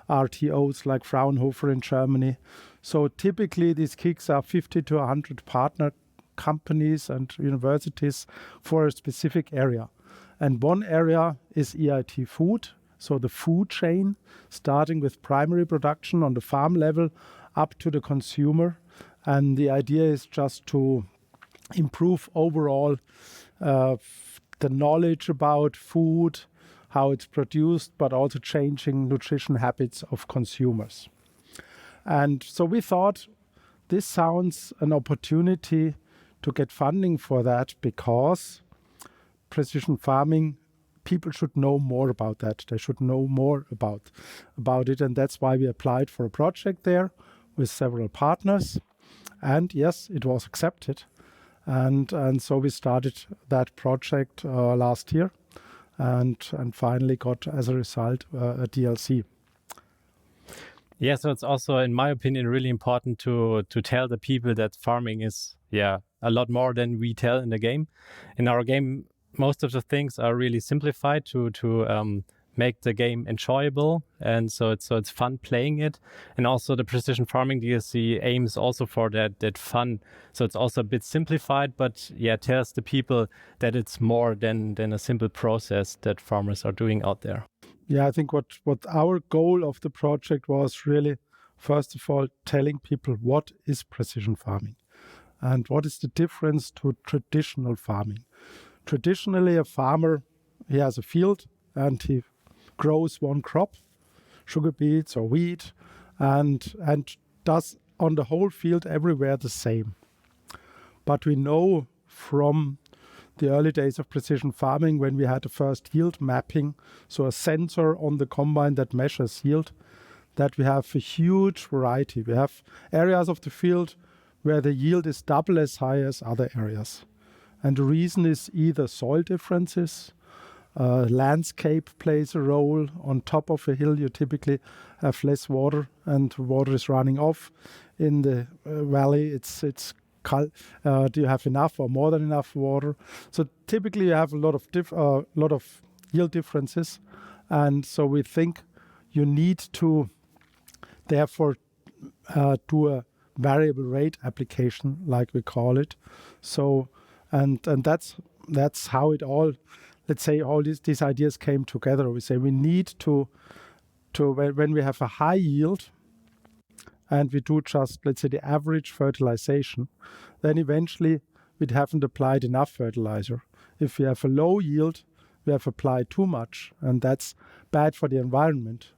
RTOs like Fraunhofer in Germany. So typically these KICs are 50 to 100 partner companies and universities for a specific area. And one area is EIT Food, so the food chain, starting with primary production on the farm level up to the consumer. And the idea is just to improve overall the knowledge about food, how it's produced, but also changing nutrition habits of consumers. And so we thought this sounds an opportunity to get funding for that, because precision farming, people should know more about that. They should know more about it. And that's why we applied for a project there with several partners. And yes, it was accepted. And so we started that project last year and finally got, as a result, a DLC. Yeah, so it's also, in my opinion, really important to tell the people that farming is, a lot more than we tell in the game. In our game, most of the things are really simplified to make the game enjoyable, and so it's fun playing it. And also the Precision Farming DLC aims also for that fun. So it's also a bit simplified, but tells the people that it's more than a simple process that farmers are doing out there. Yeah, I think what our goal of the project was really, first of all, telling people what is precision farming and what is the difference to traditional farming. Traditionally, a farmer, he has a field and he grows one crop, sugar beets or wheat, and does on the whole field everywhere the same. But we know from the early days of precision farming, when we had the first yield mapping, so a sensor on the combine that measures yield, that we have a huge variety. We have areas of the field where the yield is double as high as other areas. And the reason is either soil differences, landscape plays a role. On top of a hill, you typically have less water, and water is running off. In the valley, do you have enough or more than enough water? So typically, you have a lot of yield differences, and so we think you need to therefore do a variable rate application, like we call it. So and that's how it all. Let's say all these ideas came together. We say we need to when we have a high yield and we do just, let's say, the average fertilization, then eventually we haven't applied enough fertilizer. If we have a low yield, we have applied too much, and that's bad for the environment.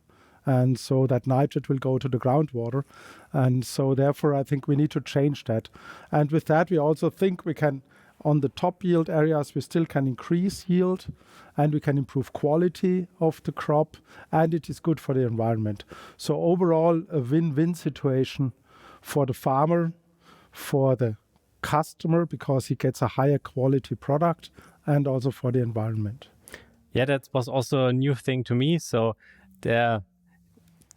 And so that nitrate will go to the groundwater. And so therefore, I think we need to change that. And with that, we also think we can, on the top yield areas, we still can increase yield and we can improve quality of the crop, and it is good for the environment. So overall, a win-win situation for the farmer, for the customer, because he gets a higher quality product, and also for the environment. Yeah, that was also a new thing to me. So that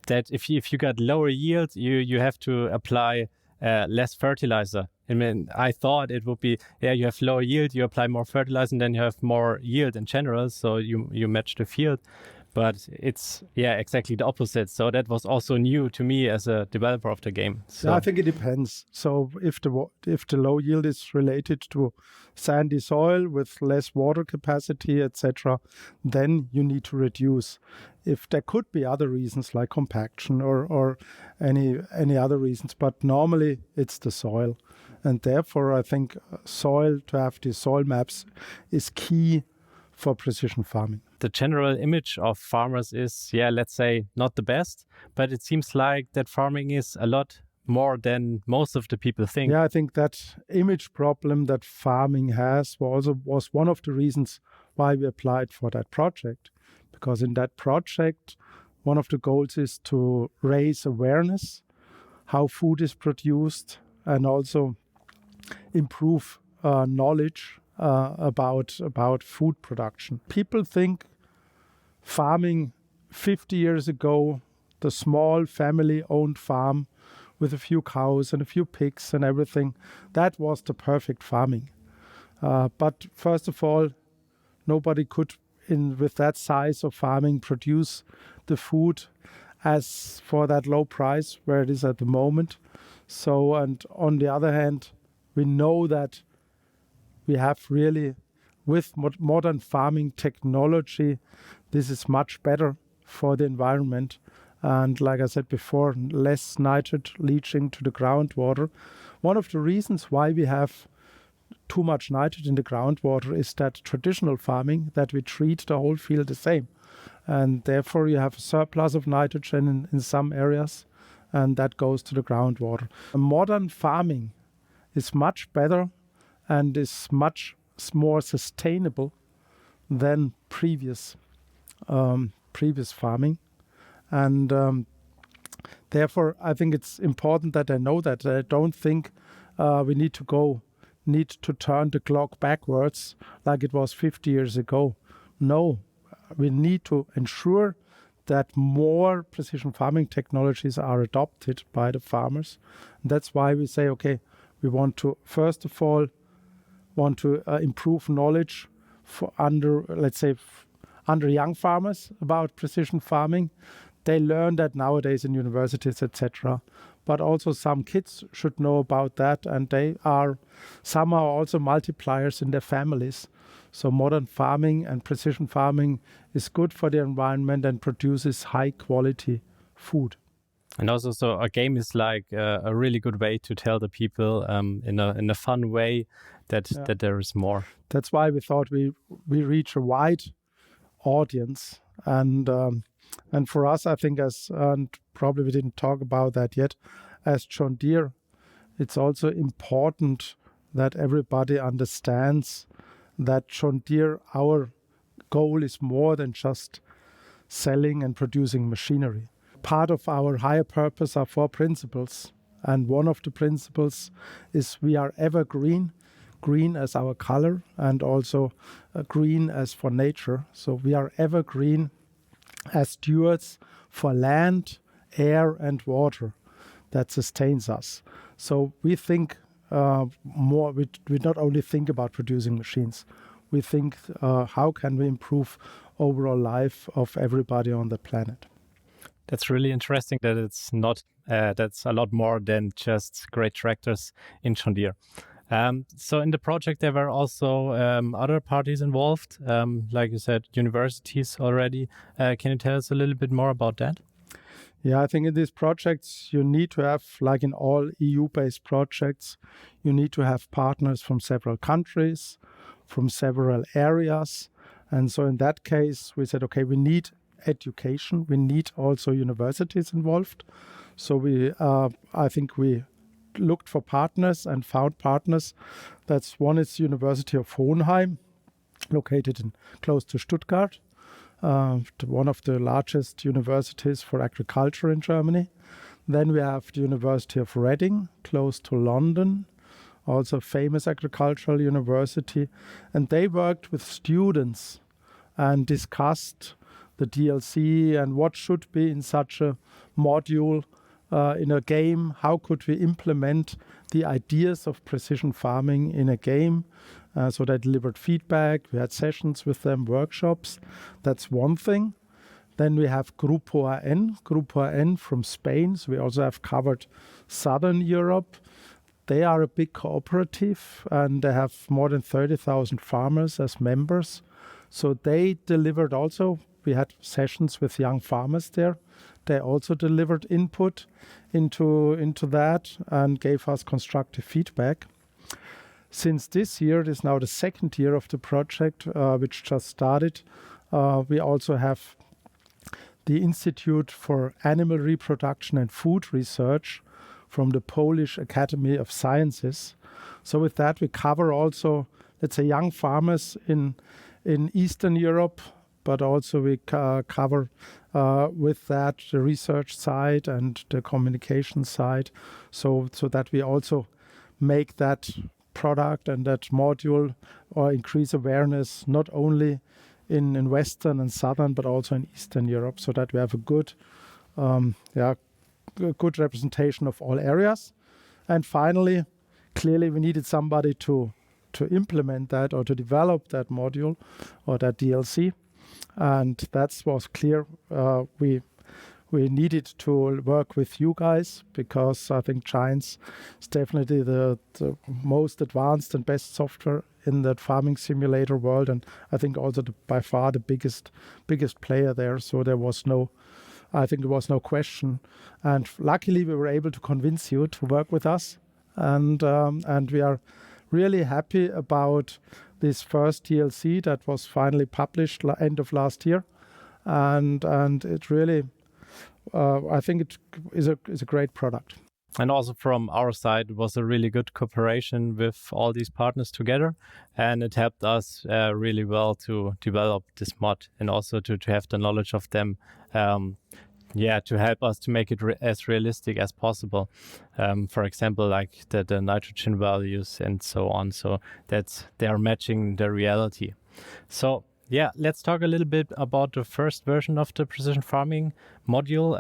if you got lower yield, you have to apply less fertilizer. I mean, I thought it would be, you have lower yield, you apply more fertilizer, and then you have more yield in general, so you match the field. But it's, exactly the opposite. So that was also new to me as a developer of the game. So yeah, I think it depends. So if the low yield is related to sandy soil with less water capacity, etc., then you need to reduce. If there could be other reasons like compaction or any other reasons, but normally it's the soil. And therefore, I think to have the soil maps is key for precision farming. The general image of farmers is, let's say, not the best, but it seems like that farming is a lot more than most of the people think. Yeah, I think that image problem that farming has was one of the reasons why we applied for that project, because in that project, one of the goals is to raise awareness how food is produced and also improve knowledge about food production. People think farming 50 years ago, the small family-owned farm with a few cows and a few pigs and everything, that was the perfect farming. But first of all, nobody could, with that size of farming, produce the food as for that low price where it is at the moment. So, and on the other hand, we know that we have really, with modern farming technology, this is much better for the environment. And like I said before, less nitrate leaching to the groundwater. One of the reasons why we have too much nitrate in the groundwater is that traditional farming, that we treat the whole field the same. And therefore you have a surplus of nitrogen in some areas, and that goes to the groundwater. Modern farming is much better and is much more sustainable than previous farming. And therefore, I think it's important that I know that. I don't think we need to turn the clock backwards like it was 50 years ago. No, we need to ensure that more precision farming technologies are adopted by the farmers. And that's why we say, okay, we want to, first of all, improve knowledge for under young farmers about precision farming. They learn that nowadays in universities, etc. But also some kids should know about that, and some are also multipliers in their families. So modern farming and precision farming is good for the environment and produces high quality food. And also, so a game is like a really good way to tell the people in a fun way that there is more. That's why we thought we reach a wide audience, and for us, I think, and probably we didn't talk about that yet, as John Deere, it's also important that everybody understands that John Deere, our goal is more than just selling and producing machinery. Part of our higher purpose are 4 principles, and one of the principles is we are evergreen, green as our color, and also green as for nature. So we are evergreen as stewards for land, air, and water that sustains us. So we think more. We not only think about producing machines. We think how can we improve overall life of everybody on the planet. That's really interesting that it's not, that's a lot more than just great tractors in John Deere. So in the project, there were also other parties involved, like you said, universities already. Can you tell us a little bit more about that? Yeah, I think in these projects, you need to have, like in all EU-based projects, you need to have partners from several countries, from several areas. And so in that case, we said, okay, we need education. We need also universities involved. So I think we looked for partners and found partners. One is University of Hohenheim, located close to Stuttgart, one of the largest universities for agriculture in Germany. Then we have the University of Reading, close to London, also a famous agricultural university. And they worked with students and discussed the DLC and what should be in such a module in a game. How could we implement the ideas of precision farming in a game? So they delivered feedback. We had sessions with them, workshops. That's one thing. Then we have Grupo AN from Spain. So we also have covered Southern Europe. They are a big cooperative and they have more than 30,000 farmers as members. So they delivered also. We had sessions with young farmers there. They also delivered input into that and gave us constructive feedback. Since this year, it is now the 2nd year of the project, which just started. We also have the Institute for Animal Reproduction and Food Research from the Polish Academy of Sciences. So with that, we cover also, let's say, young farmers in Eastern Europe, but also we cover with that the research side and the communication side, so that we also make that product and that module or increase awareness not only in Western and Southern but also in Eastern Europe, so that we have a good good representation of all areas. And finally, clearly we needed somebody to implement that or to develop that module or that DLC, and that was clear. We needed to work with you guys, because I think Giants is definitely the most advanced and best software in that farming simulator world, and I think also by far the biggest player there. So there was no question, and luckily we were able to convince you to work with us, and we are really happy about this first DLC that was finally published end of last year, and it really. I think it is a great product. And also from our side, it was a really good cooperation with all these partners together, and it helped us really well to develop this mod, and also to have the knowledge of them, to help us to make it as realistic as possible. For example, like the nitrogen values and so on, so that they are matching the reality. So yeah, let's talk a little bit about the first version of the precision farming module.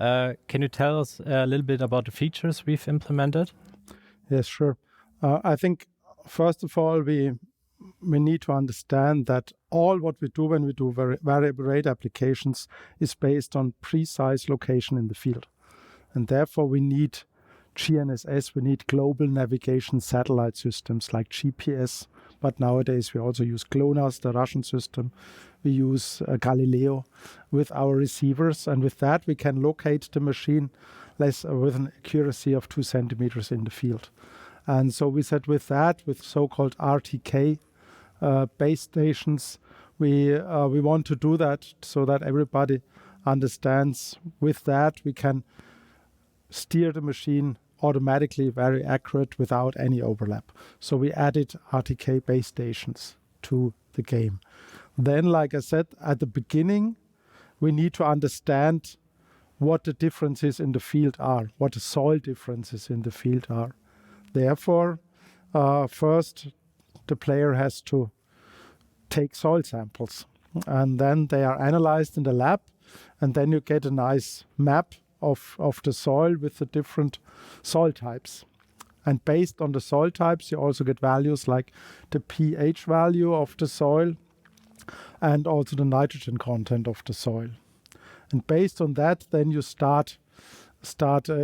Can you tell us a little bit about the features we've implemented? Yes, sure. I think first of all, we need to understand that all what we do when we do variable rate applications is based on precise location in the field. And therefore we need GNSS, we need global navigation satellite systems like GPS, but nowadays we also use GLONASS, the Russian system. We use Galileo with our receivers, and with that we can locate the machine with an accuracy of 2 centimeters in the field. And so we said with that, with so-called RTK base stations, we want to do that so that everybody understands with that we can steer the machine automatically very accurate without any overlap. So we added RTK base stations to the game. Then, like I said, at the beginning, we need to understand what the differences in the field are, what the soil differences in the field are. Therefore, first, the player has to take soil samples, and then they are analyzed in the lab, and then you get a nice map of the soil with the different soil types. And based on the soil types, you also get values like the pH value of the soil and also the nitrogen content of the soil. And based on that, then you start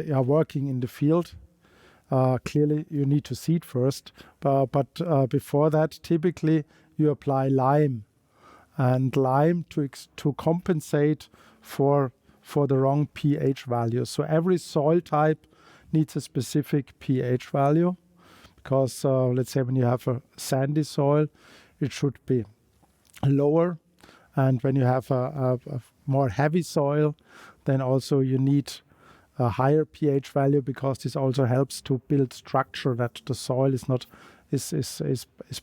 working in the field. Clearly, you need to seed first, but before that, typically you apply lime, and lime to compensate for the wrong pH value. So every soil type needs a specific pH value, because let's say when you have a sandy soil, it should be lower, and when you have a more heavy soil, then also you need a higher pH value, because this also helps to build structure, that the soil is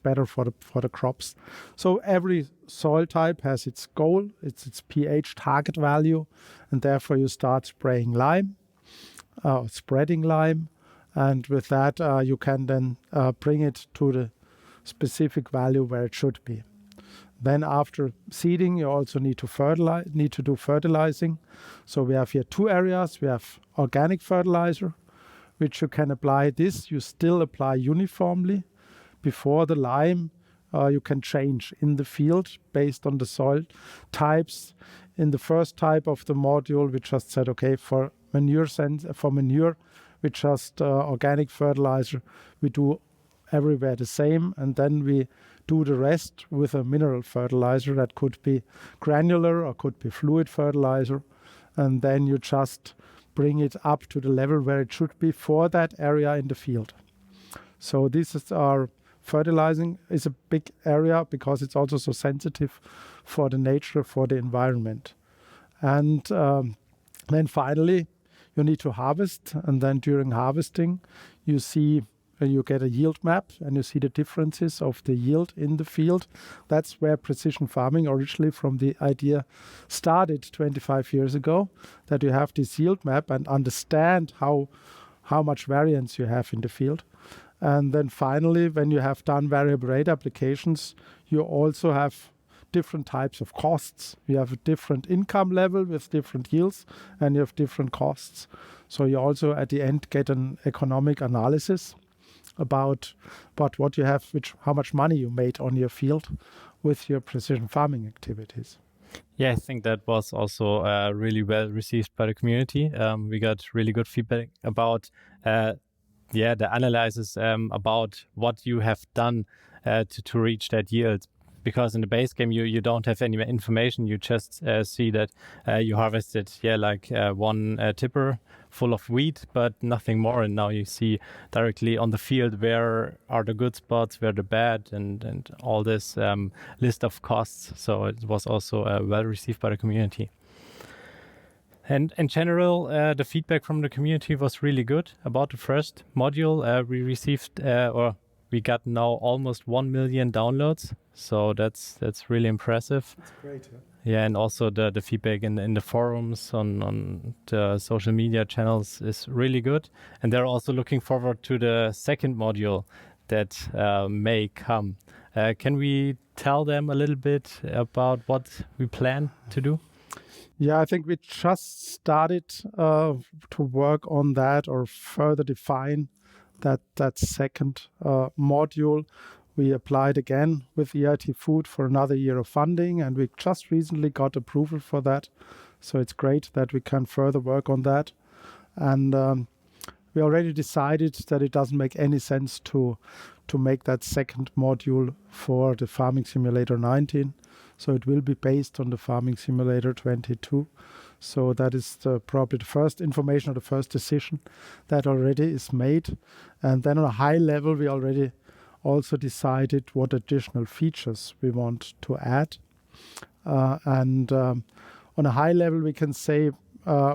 better for the crops. So every soil type has its goal, its pH target value, and therefore you start spreading lime, and with that you can then bring it to the specific value where it should be. Then after seeding, you also need to do fertilizing. So we have here 2 areas. We have organic fertilizer, which you can apply this. You still apply uniformly. Before the lime, you can change in the field based on the soil types. In the first type of the module, we just said, okay, for manure, we just organic fertilizer. We do everywhere the same, and then we do the rest with a mineral fertilizer that could be granular or could be fluid fertilizer, and then you just bring it up to the level where it should be for that area in the field. So this is our fertilizing is a big area, because it's also so sensitive for the nature, for the environment. And then finally you need to harvest, and then during harvesting you see you get a yield map and you see the differences of the yield in the field. That's where precision farming originally from the idea started 25 years ago, that you have this yield map and understand how much variance you have in the field. And then finally, when you have done variable rate applications, you also have different types of costs. You have a different income level with different yields, and you have different costs. So you also at the end get an economic analysis about what you have, how much money you made on your field with your precision farming activities. Yeah, I think that was also really well received by the community. We got really good feedback about the analysis about what you have done to reach that yield. Because in the base game, you don't have any information. You just see that you harvested, one tipper full of wheat, but nothing more. And now you see directly on the field where are the good spots, where the bad, and all this list of costs. So it was also well received by the community. And in general, the feedback from the community was really good about the first module. We received, we got now almost 1 million downloads. So that's really impressive. That's great. Yeah, and also the feedback in the forums on the social media channels is really good. And they're also looking forward to the second module that may come. Can we tell them a little bit about what we plan to do? Yeah, I think we just started to work on that or further define that second module. We applied again with EIT Food for another year of funding, and we just recently got approval for that. So it's great that we can further work on that. And we already decided that it doesn't make any sense to make that second module for the Farming Simulator 19. So it will be based on the Farming Simulator 22. So that is probably the first information or the first decision that already is made. And then on a high level, we already also decided what additional features we want to add. And on a high level, we can say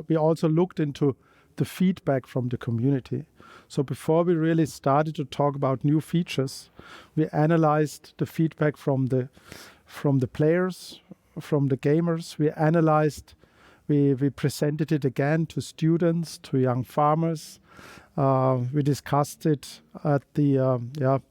we also looked into the feedback from the community. So before we really started to talk about new features, we analyzed the feedback from the players, from the gamers. We analyzed, we presented it again to students, to young farmers. We discussed it at the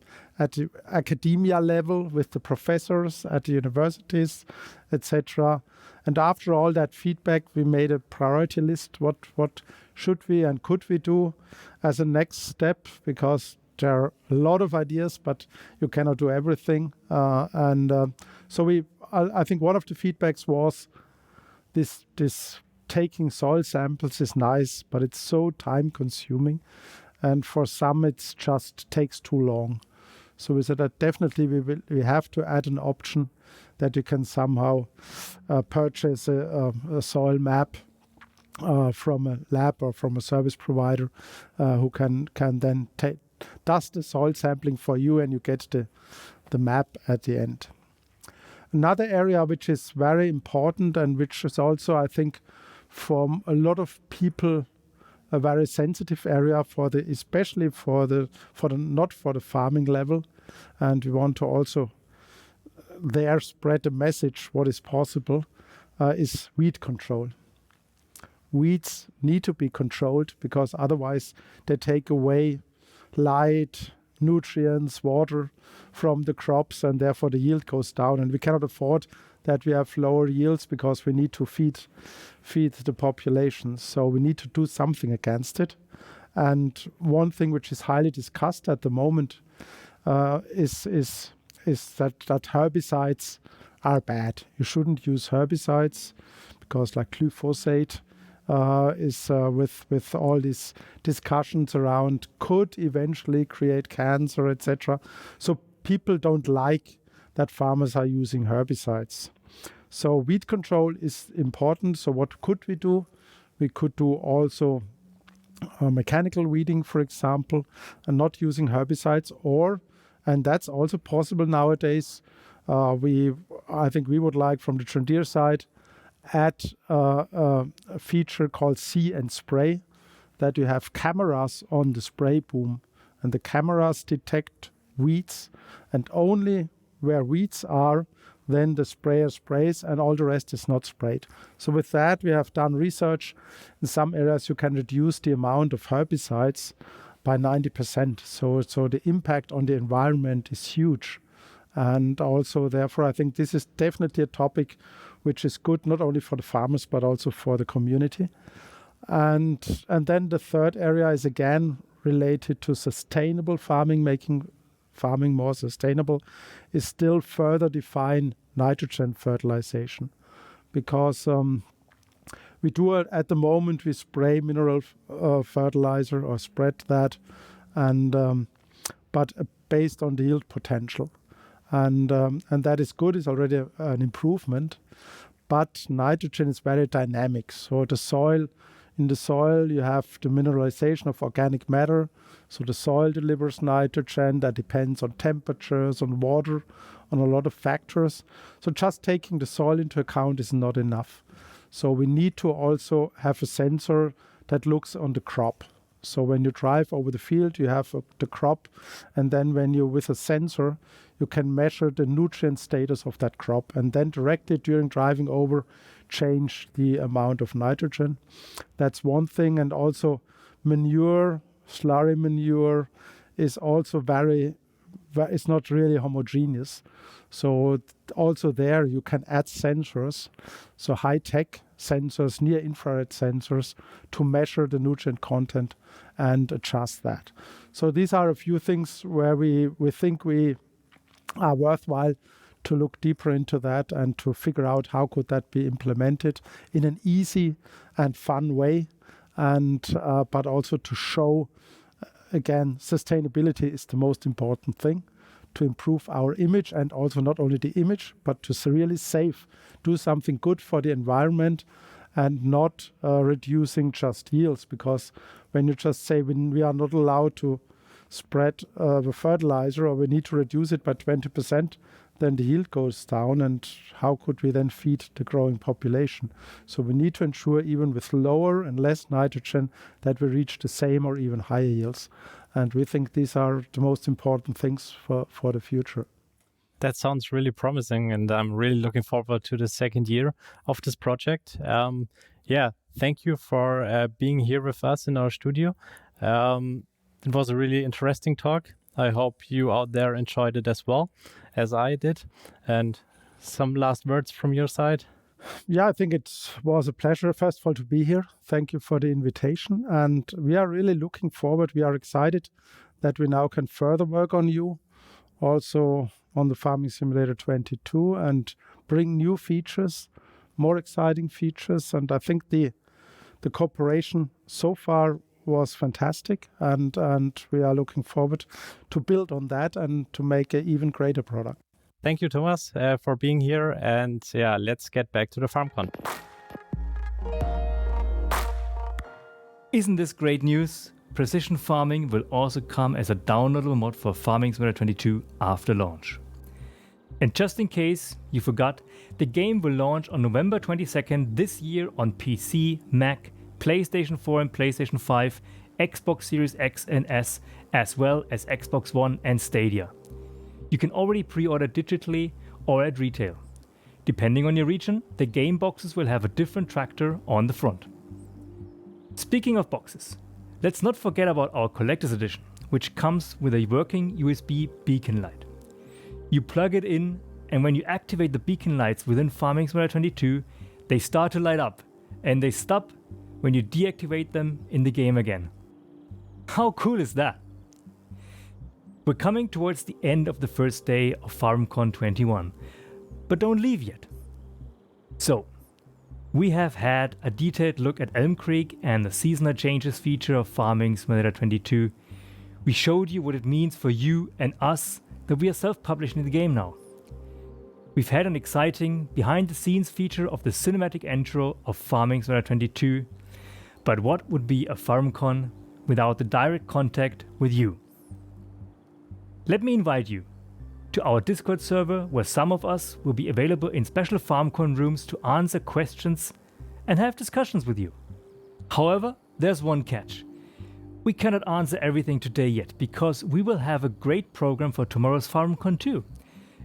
academia level with the professors at the universities, etc. And after all that feedback, we made a priority list. What should we and could we do as a next step? Because there are a lot of ideas, but you cannot do everything. So I think one of the feedbacks was this taking soil samples is nice, but it's so time consuming. And for some, it's just takes too long. So we said that definitely we have to add an option that you can somehow purchase a soil map from a lab or from a service provider who can then does the soil sampling for you, and you get the map at the end. Another area which is very important and which is also, I think, for a lot of people, a very sensitive area especially for the not for the farming level, and we want to also there spread the message what is possible is weed control. Weeds need to be controlled because otherwise they take away light, nutrients, water from the crops, and therefore the yield goes down. And we cannot afford that we have lower yields because we need to feed the population. So we need to do something against it. And one thing which is highly discussed at the moment is that herbicides are bad. You shouldn't use herbicides because, like glyphosate, is with all these discussions around could eventually create cancer, etc. So people don't like that farmers are using herbicides. So weed control is important. So what could we do? We could do also mechanical weeding, for example, and not using herbicides, and that's also possible nowadays. I think we would like from the John Deere side add a feature called See and Spray, that you have cameras on the spray boom, and the cameras detect weeds, and only where weeds are, then the sprayer sprays and all the rest is not sprayed. So with that, we have done research. In some areas, you can reduce the amount of herbicides by 90%. So the impact on the environment is huge. And also, therefore, I think this is definitely a topic which is good not only for the farmers, but also for the community. And then the third area is again related to sustainable farming, making farming more sustainable, is still further define nitrogen fertilization. Because we do it at the moment, we spray mineral fertilizer or spread that, and but based on the yield potential. And that is good, it's already an improvement. But nitrogen is very dynamic. So in the soil, you have the mineralization of organic matter. So the soil delivers nitrogen. That depends on temperatures, on water, on a lot of factors. So just taking the soil into account is not enough. So we need to also have a sensor that looks on the crop. So when you drive over the field, you have the crop. And then when you, with a sensor, you can measure the nutrient status of that crop. And then directly during driving over, change the amount of nitrogen. That's one thing. And also manure, slurry manure is also it's not really homogeneous. So also there you can add sensors, so high-tech sensors, near-infrared sensors to measure the nutrient content and adjust that. So these are a few things where we think we are worthwhile to look deeper into that and to figure out how could that be implemented in an easy and fun way, and but also to show, again, sustainability is the most important thing, to improve our image, and also not only the image, but to really do something good for the environment and not reducing just yields. Because when you just say we are not allowed to spread the fertilizer, or we need to reduce it by 20%, then the yield goes down, and how could we then feed the growing population? So we need to ensure, even with lower and less nitrogen, that we reach the same or even higher yields. And we think these are the most important things for the future. That sounds really promising, and I'm really looking forward to the second year of this project. Thank you for being here with us in our studio. It was a really interesting talk. I hope you out there enjoyed it as well as I did. And some last words from your side? Yeah, I think it was a pleasure, first of all, to be here. Thank you for the invitation. And we are really looking forward. We are excited that we now can further work on you, also on the Farming Simulator 22, and bring new features, more exciting features. And I think the cooperation so far was fantastic. And we are looking forward to build on that and to make an even greater product. Thank you, Thomas, for being here. And let's get back to the FarmCon. Isn't this great news? Precision farming will also come as a downloadable mod for Farming Simulator 22 after launch. And just in case you forgot, the game will launch on November 22nd this year on PC, Mac, PlayStation 4 and PlayStation 5, Xbox Series X and S, as well as Xbox One and Stadia. You can already pre-order digitally or at retail. Depending on your region, the game boxes will have a different tractor on the front. Speaking of boxes, let's not forget about our Collector's Edition, which comes with a working USB beacon light. You plug it in, and when you activate the beacon lights within Farming Simulator 22, they start to light up, and they stop when you deactivate them in the game again. How cool is that? We're coming towards the end of the first day of FarmCon 21, but don't leave yet. So, we have had a detailed look at Elm Creek and the seasonal changes feature of Farming Simulator 22. We showed you what it means for you and us that we are self-publishing the game now. We've had an exciting behind-the-scenes feature of the cinematic intro of Farming Simulator 22, but what would be a FarmCon without the direct contact with you? Let me invite you to our Discord server, where some of us will be available in special FarmCon rooms to answer questions and have discussions with you. However, there's one catch. We cannot answer everything today yet, because we will have a great program for tomorrow's FarmCon too.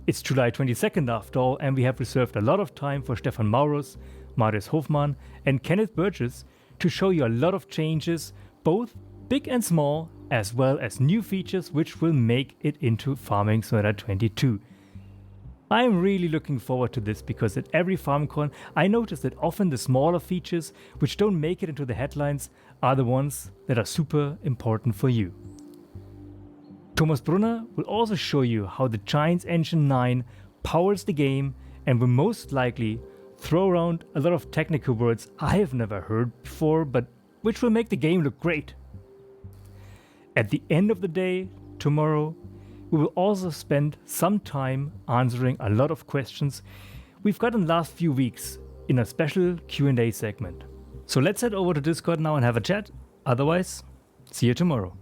It's July 22nd after all, and we have reserved a lot of time for Stefan Maurus, Marius Hofmann and Kenneth Burgess to show you a lot of changes, both big and small, as well as new features which will make it into Farming Simulator 22. I'm really looking forward to this, because at every FarmCon I notice that often the smaller features which don't make it into the headlines are the ones that are super important for you. Thomas Brunner will also show you how the Giants Engine 9 powers the game and will most likely throw around a lot of technical words I have never heard before, but which will make the game look great. At the end of the day, tomorrow, we will also spend some time answering a lot of questions we've gotten last few weeks in a special Q&A segment. So let's head over to Discord now and have a chat. Otherwise, see you tomorrow.